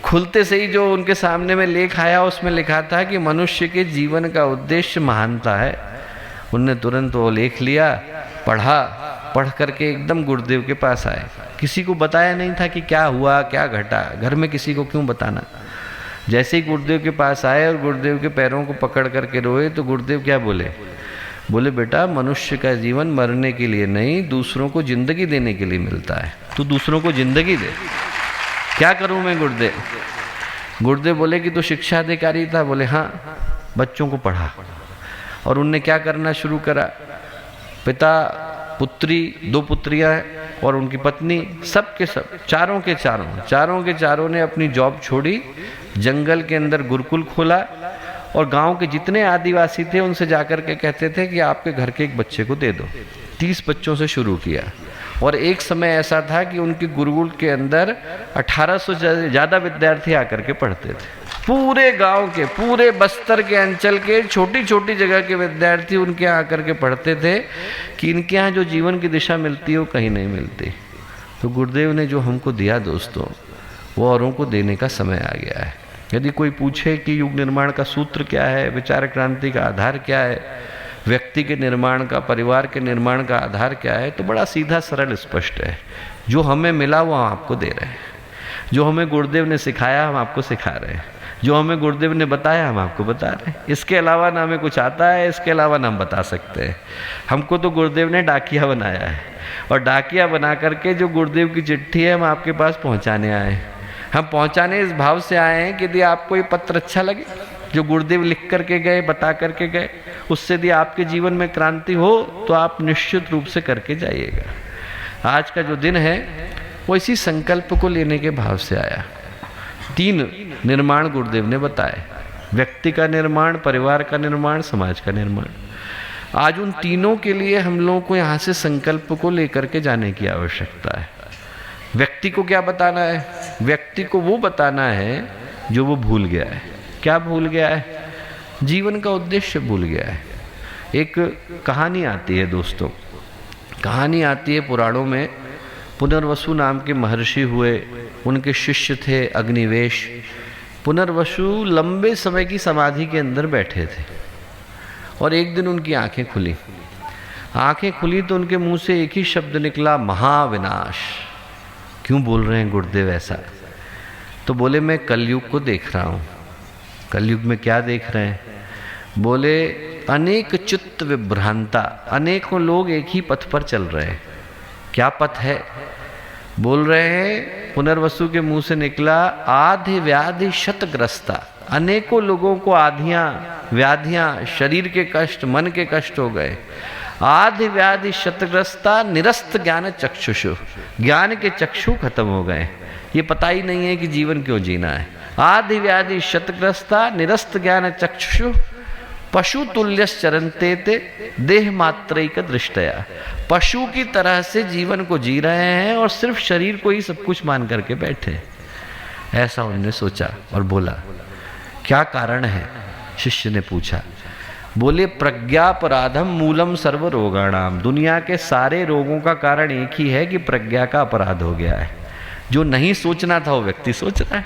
खुलते से ही जो उनके सामने में लेख आया उसमें लिखा था कि मनुष्य के जीवन का उद्देश्य महानता है। उनने तुरंत वो लेख लिया, पढ़ा, पढ़ करके एकदम गुरुदेव के पास आए। किसी को बताया नहीं था कि क्या हुआ, क्या घटा, घर में किसी को क्यों बताना। जैसे ही गुरुदेव के पास आए और गुरुदेव के पैरों को पकड़ करके रोए तो गुरुदेव क्या बोले? बोले बेटा, मनुष्य का जीवन मरने के लिए नहीं, दूसरों को जिंदगी देने के लिए मिलता है। तू दूसरों को जिंदगी दे। क्या करूं मैं गुरुदेव? गुरुदेव बोले कि तू शिक्षा अधिकारी था। बोले हाँ, बच्चों को पढ़ा। और उनने क्या करना शुरू करा? पिता, पुत्री, 2 पुत्रियां और उनकी पत्नी, सब के सब, चारों के चारों ने अपनी जॉब छोड़ी, जंगल के अंदर गुरुकुल खोला और गांव के जितने आदिवासी थे उनसे जाकर के कहते थे कि आपके घर के एक बच्चे को दे दो। 30 बच्चों से शुरू किया। और एक समय ऐसा था कि उनके गुरुकुल के अंदर 1800 से ज़्यादा विद्यार्थी आकर के पढ़ते थे। पूरे गांव के, पूरे बस्तर के अंचल के छोटी छोटी जगह के विद्यार्थी उनके यहाँ आकर के पढ़ते थे कि इनके यहाँ जो जीवन की दिशा मिलती है वो कहीं नहीं मिलती। तो गुरुदेव ने जो हमको दिया दोस्तों, वो औरों को देने का समय आ गया है। यदि कोई पूछे कि युग निर्माण का सूत्र क्या है, विचार क्रांति का आधार क्या है, व्यक्ति के निर्माण का, परिवार के निर्माण का आधार क्या है, तो बड़ा सीधा सरल स्पष्ट है। जो हमें मिला वो हम आपको दे रहे हैं। जो हमें गुरुदेव ने सिखाया हम आपको सिखा रहे हैं। जो हमें गुरुदेव ने बताया हम आपको बता रहे हैं। इसके अलावा ना हमें कुछ आता है, इसके अलावा ना हम बता सकते हैं। हमको तो गुरुदेव ने डाकिया बनाया है, और डाकिया बना करके जो गुरुदेव की चिट्ठी है हम आपके पास पहुंचाने आए हैं। हम पहुंचाने इस भाव से आए हैं कि यदि आपको ये पत्र अच्छा लगे, जो गुरुदेव लिख करके गए, बता करके गए, उससे यदि आपके जीवन में क्रांति हो तो आप निश्चित रूप से करके जाइएगा। आज का जो दिन है वो इसी संकल्प को लेने के भाव से आया। 3 निर्माण गुरुदेव ने बताए: व्यक्ति का निर्माण, परिवार का निर्माण, समाज का निर्माण। आज उन तीनों के लिए हम लोगों को यहाँ से संकल्प को लेकर के जाने की आवश्यकता है। व्यक्ति को क्या बताना है? व्यक्ति को वो बताना है जो वो भूल गया है। क्या भूल गया है? जीवन का उद्देश्य भूल गया है। एक कहानी आती है दोस्तों, कहानी आती है पुराणों में। पुनर्वसु नाम के महर्षि हुए, उनके शिष्य थे अग्निवेश। पुनर्वसु लंबे समय की समाधि के अंदर बैठे थे और एक दिन उनकी आंखें खुली। आंखें खुली तो उनके मुंह से एक ही शब्द निकला, महाविनाश। क्यों बोल रहे हैं गुरुदेव ऐसा? तो बोले मैं कलयुग को देख रहा हूँ। कलयुग में क्या देख रहे हैं? बोले अनेक चित्त विभ्रांता, अनेकों लोग एक ही पथ पर चल रहे हैं। क्या पथ है? बोल रहे हैं, पुनर्वसु के मुंह से निकला, आधि व्याधि शतग्रस्ता। अनेकों लोगों को आधियां, व्याधियां, शरीर के कष्ट, मन के कष्ट हो गए। आधि व्याधि शतग्रस्ता निरस्त ज्ञान चक्षुषु, ज्ञान के चक्षु खत्म हो गए। ये पता ही नहीं है कि जीवन क्यों जीना है। आधि व्याधि शतग्रस्ता निरस्त ज्ञान चक्षुषु पशु तुल्यश्चरन्ते ते देह मात्रैक दृष्टया। पशु की तरह से जीवन को जी रहे हैं और सिर्फ शरीर को ही सब कुछ मान करके बैठे। ऐसा उन्होंने सोचा और बोला, क्या कारण है? शिष्य ने पूछा। बोले प्रज्ञापराधम मूलम सर्व रोगाणाम। दुनिया के सारे रोगों का कारण एक ही है कि प्रज्ञा का अपराध हो गया है। जो नहीं सोचना था वो व्यक्ति सोच रहा है,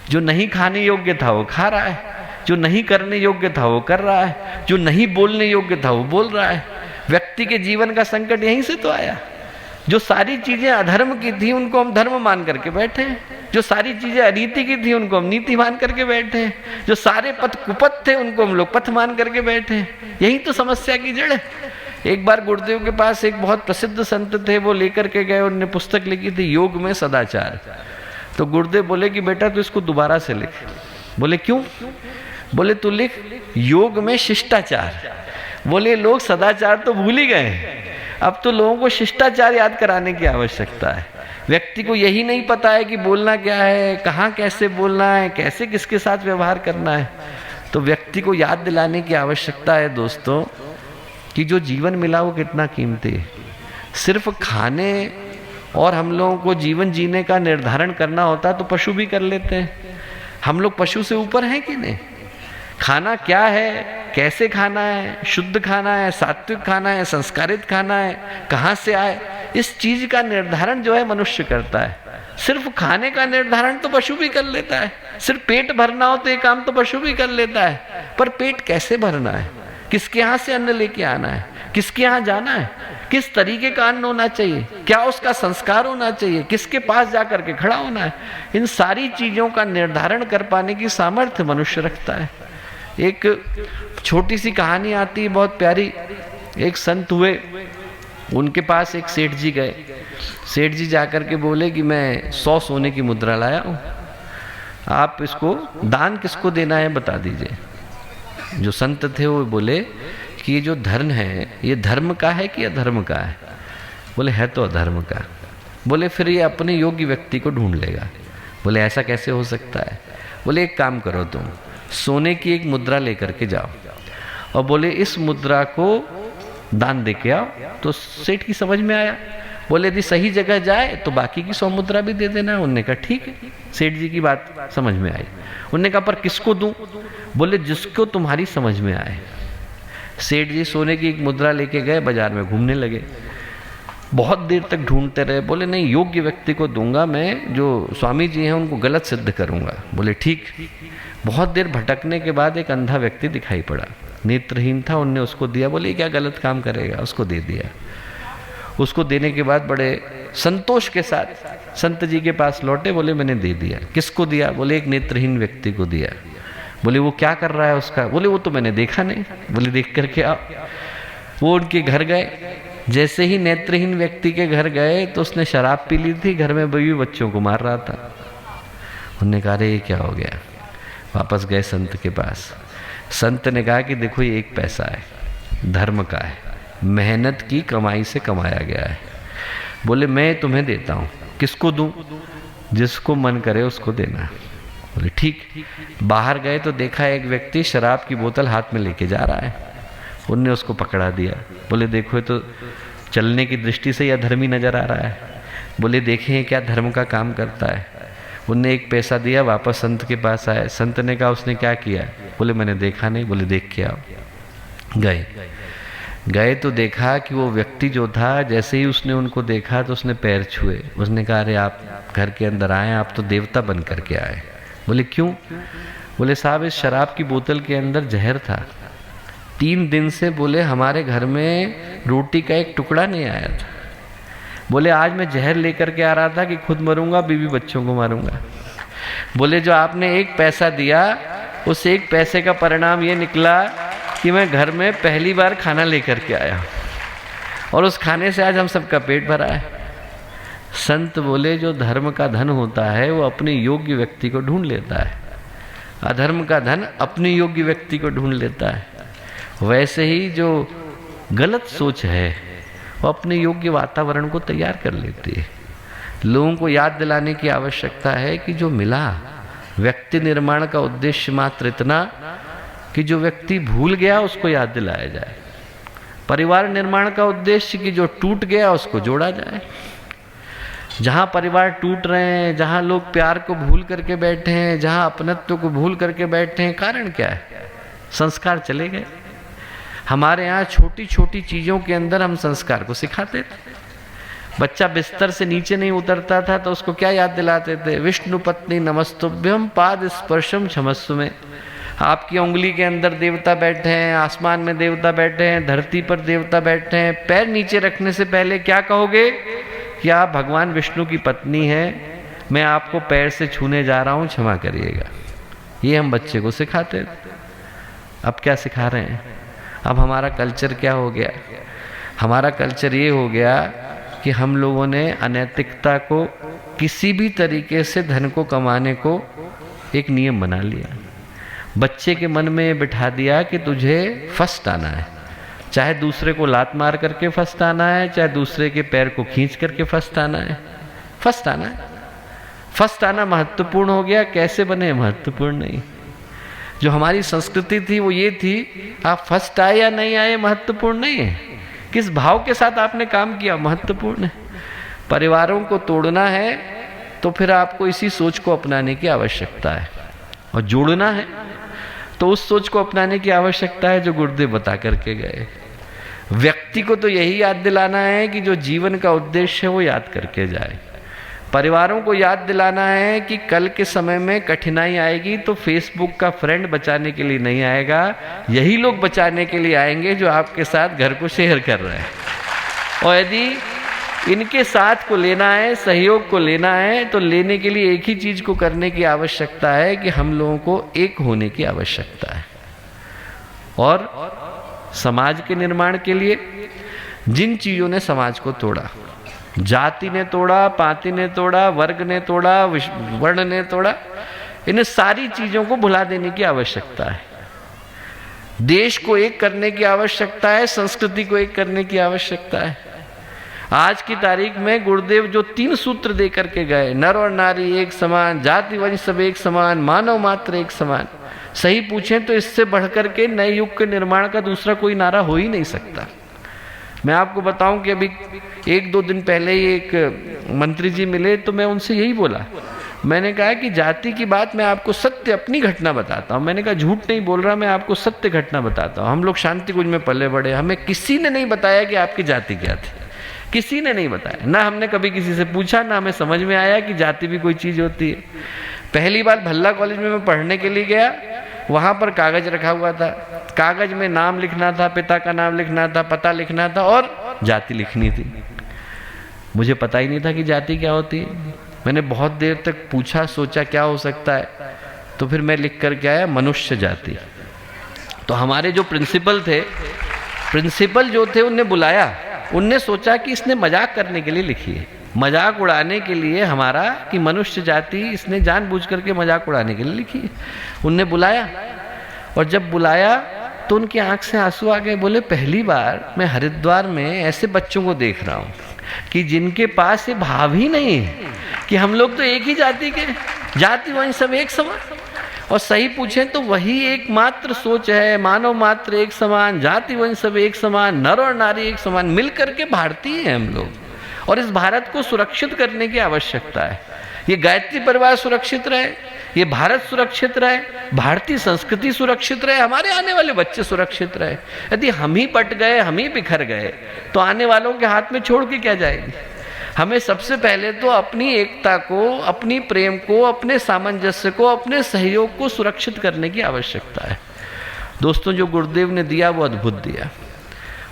जो नहीं खाने योग्य था वो खा रहा है, जो नहीं करने योग्य था वो कर रहा है, जो नहीं बोलने योग्य था वो बोल रहा है। व्यक्ति के जीवन का संकट यहीं से तो आया। जो सारी चीजें अधर्म की थी उनको हम धर्म मान करके बैठे हैं, जो सारी चीजें अनीति की थी उनको हम नीति मान करके बैठे हैं, जो सारे पथ कुपथ थे उनको हम लोग पथ मान करके बैठे हैं। यही तो समस्या की जड़ है। एक बार गुरुदेव के पास एक बहुत प्रसिद्ध संत थे, वो लेकर के गए, उन्होंने पुस्तक लिखी थी योग में सदाचार। तो गुरुदेव बोले कि बेटा तू इसको दोबारा से लिख। बोले क्यों? बोले तू लिख योग में शिष्टाचार। बोले लोग सदाचार तो भूल ही गए, अब तो लोगों को शिष्टाचार याद कराने की आवश्यकता है। व्यक्ति को यही नहीं पता है कि बोलना क्या है, कहाँ कैसे बोलना है, कैसे किसके साथ व्यवहार करना है। तो व्यक्ति को याद दिलाने की आवश्यकता है दोस्तों कि जो जीवन मिला वो कितना कीमती है। सिर्फ खाने और हम लोगों को जीवन जीने का निर्धारण करना होता तो पशु भी कर लेते हैं। हम लोग पशु से ऊपर हैं कि नहीं? खाना क्या है, कैसे खाना है, शुद्ध खाना है, सात्विक खाना है, संस्कारित खाना है, कहाँ से आए, इस चीज का निर्धारण जो है मनुष्य करता है। सिर्फ खाने का निर्धारण तो पशु भी कर लेता है। सिर्फ पेट भरना हो तो ये काम तो पशु भी कर लेता है, पर पेट कैसे भरना है, किसके यहाँ से अन्न लेके आना है, किसके यहाँ जाना है, किस तरीके का अन्न होना चाहिए, क्या उसका संस्कार होना चाहिए, किसके पास जाकर के खड़ा होना है, इन सारी चीजों का निर्धारण कर पाने की सामर्थ्य मनुष्य रखता है। एक छोटी सी कहानी आती है बहुत प्यारी। एक संत हुए, उनके पास एक सेठ जी गए। सेठ जी जाकर के बोले कि मैं 100 सोने की मुद्रा लाया हूँ, आप इसको दान किसको देना है बता दीजिए। जो संत थे वो बोले कि ये जो धन है ये धर्म का है कि अधर्म का है? बोले है तो अधर्म का। बोले फिर ये अपने योग्य व्यक्ति को ढूंढ लेगा। बोले ऐसा कैसे हो सकता है? बोले एक काम करो, तुम सोने की एक मुद्रा लेकर के जाओ और बोले इस मुद्रा को दान दे के आओ। तो सेठ की समझ में आया। बोले यदि सही जगह जाए तो बाकी की 100 मुद्रा भी दे देना। उन्होंने कहा ठीक है। सेठ जी की बात समझ में आई। उन्होंने कहा पर किसको दूं? बोले जिसको तुम्हारी समझ में आए। सेठ जी सोने की एक मुद्रा लेके गए, बाजार में घूमने लगे, बहुत देर तक ढूंढते रहे। बोले नहीं, योग्य व्यक्ति को दूंगा मैं, जो स्वामी जी हैं उनको गलत सिद्ध करूंगा। बोले ठीक। बहुत देर भटकने के बाद एक अंधा व्यक्ति दिखाई पड़ा, नेत्रहीन था, उनने उसको दिया। बोले क्या गलत काम करेगा, उसको दे दिया। उसको देने के बाद बड़े संतोष के साथ संत जी के पास लौटे। बोले मैंने दे दिया। किसको दिया? बोले एक नेत्रहीन व्यक्ति को दिया। बोले वो क्या कर रहा है उसका? बोले वो तो मैंने देखा नहीं। बोले देख करके आओ। वो उनके घर गए। जैसे ही नेत्रहीन व्यक्ति के घर गए तो उसने शराब पी ली थी, घर में बीवी बच्चों को मार रहा था। उन्होंने कहा अरे ये क्या हो गया? वापस गए संत के पास। संत ने कहा कि देखो ये एक पैसा है, धर्म का है, मेहनत की कमाई से कमाया गया है। बोले मैं तुम्हें देता हूँ। किसको दूं? जिसको मन करे उसको देना। बोले ठीक। बाहर गए तो देखा एक व्यक्ति शराब की बोतल हाथ में लेके जा रहा है। उनने उसको पकड़ा दिया। बोले देखो ये तो चलने की दृष्टि से यह अधर्मी नजर आ रहा है। बोले देखें क्या धर्म का काम करता है। उनने एक पैसा दिया, वापस संत के पास आए। संत ने कहा उसने क्या किया? बोले मैंने देखा नहीं। बोले देख के आओ। गए तो देखा कि वो व्यक्ति जो था, जैसे ही उसने उनको देखा तो उसने पैर छुए। उसने कहा अरे आप घर के अंदर आए, आप तो देवता बन करके आए। बोले क्यों? बोले साहब इस शराब की बोतल के अंदर जहर था। 3 दिन से बोले हमारे घर में रोटी का एक टुकड़ा नहीं आया था। बोले आज मैं जहर लेकर के आ रहा था कि खुद मरूंगा, बीवी बच्चों को मारूंगा। बोले जो आपने एक पैसा दिया, उस एक पैसे का परिणाम ये निकला कि मैं घर में पहली बार खाना लेकर के आया और उस खाने से आज हम सबका पेट भरा है। संत बोले जो धर्म का धन होता है वो अपने योग्य व्यक्ति को ढूंढ लेता है, अधर्म का धन अपने योग्य व्यक्ति को ढूंढ लेता है। वैसे ही जो गलत सोच है वो अपने योग्य वातावरण को तैयार कर लेती है। लोगों को याद दिलाने की आवश्यकता है कि जो मिला, व्यक्ति निर्माण का उद्देश्य मात्र इतना कि जो व्यक्ति भूल गया उसको याद दिलाया जाए। परिवार निर्माण का उद्देश्य कि जो टूट गया उसको जोड़ा जाए। जहाँ परिवार टूट रहे हैं, जहाँ लोग प्यार को भूल करके बैठे हैं, जहाँ अपनत्व को भूल करके बैठे हैं, कारण क्या है? संस्कार चले गए। हमारे यहाँ छोटी छोटी चीज़ों के अंदर हम संस्कार को सिखाते थे। बच्चा बिस्तर से नीचे नहीं उतरता था तो उसको क्या याद दिलाते थे? विष्णु पत्नी नमस्तुभ्यम पाद स्पर्शम क्षमस्व में। आपकी उंगली के अंदर देवता बैठे हैं, आसमान में देवता बैठे हैं, धरती पर देवता बैठे हैं। पैर नीचे रखने से पहले क्या कहोगे कि आप भगवान विष्णु की पत्नी हैं, मैं आपको पैर से छूने जा रहा हूं, क्षमा करिएगा। ये हम बच्चे को सिखाते थे। अब क्या सिखा रहे हैं? अब हमारा कल्चर क्या हो गया? हमारा कल्चर ये हो गया कि हम लोगों ने अनैतिकता को, किसी भी तरीके से धन को कमाने को एक नियम बना लिया। बच्चे के मन में ये बिठा दिया कि तुझे फर्स्ट आना है, चाहे दूसरे को लात मार करके फर्स्ट आना है, चाहे दूसरे के पैर को खींच करके फर्स्ट आना है। फर्स्ट आना है। फर्स्ट आना महत्वपूर्ण हो गया। कैसे बने? महत्वपूर्ण नहीं। जो हमारी संस्कृति थी वो ये थी, आप फर्स्ट आए या नहीं आए महत्वपूर्ण नहीं है, किस भाव के साथ आपने काम किया महत्वपूर्ण है। परिवारों को तोड़ना है तो फिर आपको इसी सोच को अपनाने की आवश्यकता है, और जोड़ना है तो उस सोच को अपनाने की आवश्यकता है जो गुरुदेव बता करके गए। व्यक्ति को तो यही याद दिलाना है कि जो जीवन का उद्देश्य है वो याद करके जाए। परिवारों को याद दिलाना है कि कल के समय में कठिनाई आएगी तो फेसबुक का फ्रेंड बचाने के लिए नहीं आएगा, यही लोग बचाने के लिए आएंगे जो आपके साथ घर को शेयर कर रहे हैं। और यदि इनके साथ को लेना है, सहयोग को लेना है, तो लेने के लिए एक ही चीज को करने की आवश्यकता है कि हम लोगों को एक होने की आवश्यकता है। और समाज के निर्माण के लिए जिन चीजों ने समाज को तोड़ा, जाति ने तोड़ा, पाति ने तोड़ा, वर्ग ने तोड़ा, वर्ण ने तोड़ा, इन सारी चीजों को भुला देने की आवश्यकता है। देश को एक करने की आवश्यकता है, संस्कृति को एक करने की आवश्यकता है। आज की तारीख में गुरुदेव जो 3 सूत्र दे करके गए, नर और नारी एक समान, जाति वंश सब एक समान, मानव मात्र एक समान, सही पूछें तो इससे बढ़कर के नए युग के निर्माण का दूसरा कोई नारा हो ही नहीं सकता। मैं आपको बताऊं कि अभी 1-2 दिन पहले ही एक मंत्री जी मिले तो मैं उनसे यही बोला, मैंने कहा कि जाति की बात मैं आपको सत्य अपनी घटना बताता हूं। मैंने कहा झूठ नहीं बोल रहा, मैं आपको सत्य घटना बताता हूं। हम लोग शांति कुंज में पले बड़े, हमें किसी ने नहीं बताया कि आपकी जाति क्या थी, किसी ने नहीं बताया। ना हमने कभी किसी से पूछा, ना हमें समझ में आया कि जाति भी कोई चीज होती है। पहली बार भल्ला कॉलेज में मैं पढ़ने के लिए गया, वहां पर कागज रखा हुआ था, कागज में नाम लिखना था, पिता का नाम लिखना था, पता लिखना था और जाति लिखनी थी। मुझे पता ही नहीं था कि जाति क्या होती है। मैंने बहुत देर तक पूछा, सोचा क्या हो सकता है, तो फिर मैं लिख करके आया मनुष्य जाति। तो हमारे जो प्रिंसिपल थे, प्रिंसिपल जो थे उनने बुलाया, उनने सोचा कि इसने मजाक करने के लिए लिखी है, मजाक उड़ाने के लिए हमारा, कि मनुष्य जाति, इसने जानबूझ करके मजाक उड़ाने के लिए लिखी है। उनने बुलाया, और जब बुलाया तो उनकी आंख से आंसू आ गए। बोले पहली बार मैं हरिद्वार में ऐसे बच्चों को देख रहा हूँ कि जिनके पास ये भाव ही नहीं है कि हम लोग तो एक ही जाति के, जाति वंश सब एक समान। और सही पूछें तो वही एकमात्र सोच है, मानव मात्र एक समान, जाति वंश सब एक समान, नर और नारी एक समान, मिलकर के भारतीय हैं हम लोग। और इस भारत को सुरक्षित करने की आवश्यकता है। ये गायत्री परिवार सुरक्षित रहे, ये भारत सुरक्षित रहे, भारतीय संस्कृति सुरक्षित रहे, हमारे आने वाले बच्चे सुरक्षित रहे। यदि हम ही पट गए, हम ही बिखर गए, तो आने वालों के हाथ में छोड़ के क्या जाएगी। हमें सबसे पहले तो अपनी एकता को, अपनी प्रेम को, अपने सामंजस्य को, अपने सहयोग को सुरक्षित करने की आवश्यकता है। दोस्तों, जो गुरुदेव ने दिया वो अद्भुत दिया,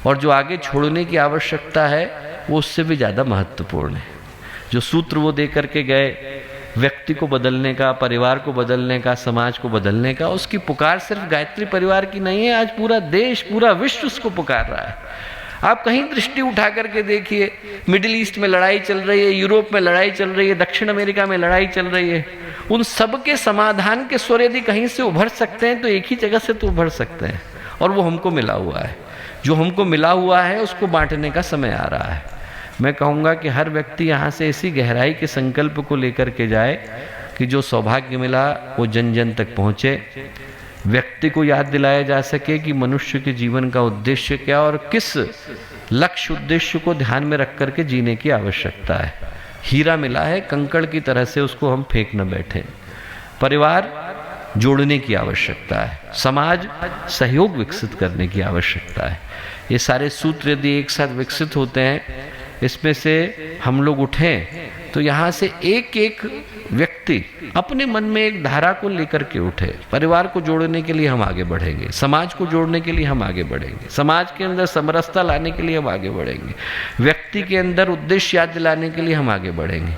और जो आगे छोड़ने की आवश्यकता है वो उससे भी ज़्यादा महत्वपूर्ण है। जो सूत्र वो दे करके गए, व्यक्ति को बदलने का, परिवार को बदलने का, समाज को बदलने का, उसकी पुकार सिर्फ गायत्री परिवार की नहीं है, आज पूरा देश, पूरा विश्व उसको पुकार रहा है। आप कहीं दृष्टि उठा करके देखिए, मिडिल ईस्ट में लड़ाई चल रही है, यूरोप में लड़ाई चल रही है, दक्षिण अमेरिका में लड़ाई चल रही है। उन सब के समाधान के स्वर यदि कहीं से उभर सकते हैं तो एक ही जगह से तो उभर सकते हैं, और वो हमको मिला हुआ है। जो हमको मिला हुआ है उसको बांटने का समय आ रहा है। मैं कहूँगा कि हर व्यक्ति यहाँ से इसी गहराई के संकल्प को लेकर के जाए कि जो सौभाग्य मिला वो जन जन तक पहुँचे। व्यक्ति को याद दिलाया जा सके कि मनुष्य के जीवन का उद्देश्य क्या और किस लक्ष्य उद्देश्य को ध्यान में रख करके जीने की आवश्यकता है। हीरा मिला है, कंकड़ की तरह से उसको हम फेंक न बैठे। परिवार जोड़ने की आवश्यकता है, समाज सहयोग विकसित करने की आवश्यकता है। ये सारे सूत्र यदि एक साथ विकसित होते हैं इसमें से हम लोग उठें तो यहाँ से एक एक व्यक्ति अपने मन में एक धारा को लेकर के उठे। परिवार को जोड़ने के लिए हम आगे बढ़ेंगे, समाज को जोड़ने के लिए हम आगे बढ़ेंगे, समाज के अंदर समरसता लाने के लिए हम आगे बढ़ेंगे, व्यक्ति के अंदर उद्देश्य याद दिलाने के लिए हम आगे बढ़ेंगे।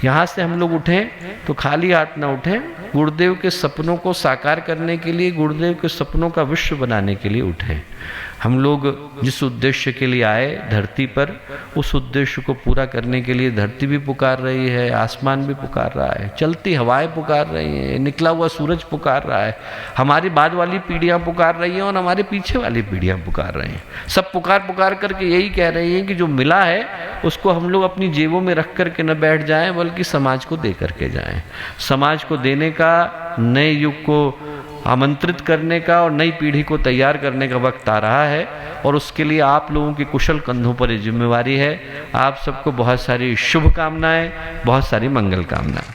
यहाँ से हम लोग उठें तो खाली हाथ ना उठें, गुरुदेव के सपनों को साकार करने के लिए, गुरुदेव के सपनों का विश्व बनाने के लिए उठें। हम लोग जिस उद्देश्य के लिए आए धरती पर, उस उद्देश्य को पूरा करने के लिए धरती भी पुकार रही है, आसमान भी पुकार रहा है, चलती हवाएं पुकार रही हैं, निकला हुआ सूरज पुकार रहा है, हमारी बाद वाली पीढ़ियां पुकार रही हैं और हमारे पीछे वाली पीढ़ियां पुकार रही हैं। सब पुकार करके यही कह रही हैं कि जो मिला है उसको हम लोग अपनी जेबों में रख करके न बैठ जाएं, बल्कि समाज को दे करके जाएं। समाज को देने का, नए युग को आमंत्रित करने का और नई पीढ़ी को तैयार करने का वक्त आ रहा है, और उसके लिए आप लोगों के कुशल कंधों पर ये जिम्मेवारी है। आप सबको बहुत सारी शुभकामनाएं, बहुत सारी मंगल कामनाएं।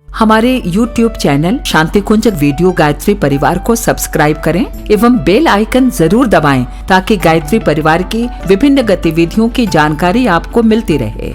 हमारे YouTube चैनल शांति कुंज वीडियो गायत्री परिवार को सब्सक्राइब करें एवं बेल आइकन जरूर दबाएं ताकि गायत्री परिवार की विभिन्न गतिविधियों की जानकारी आपको मिलती रहे।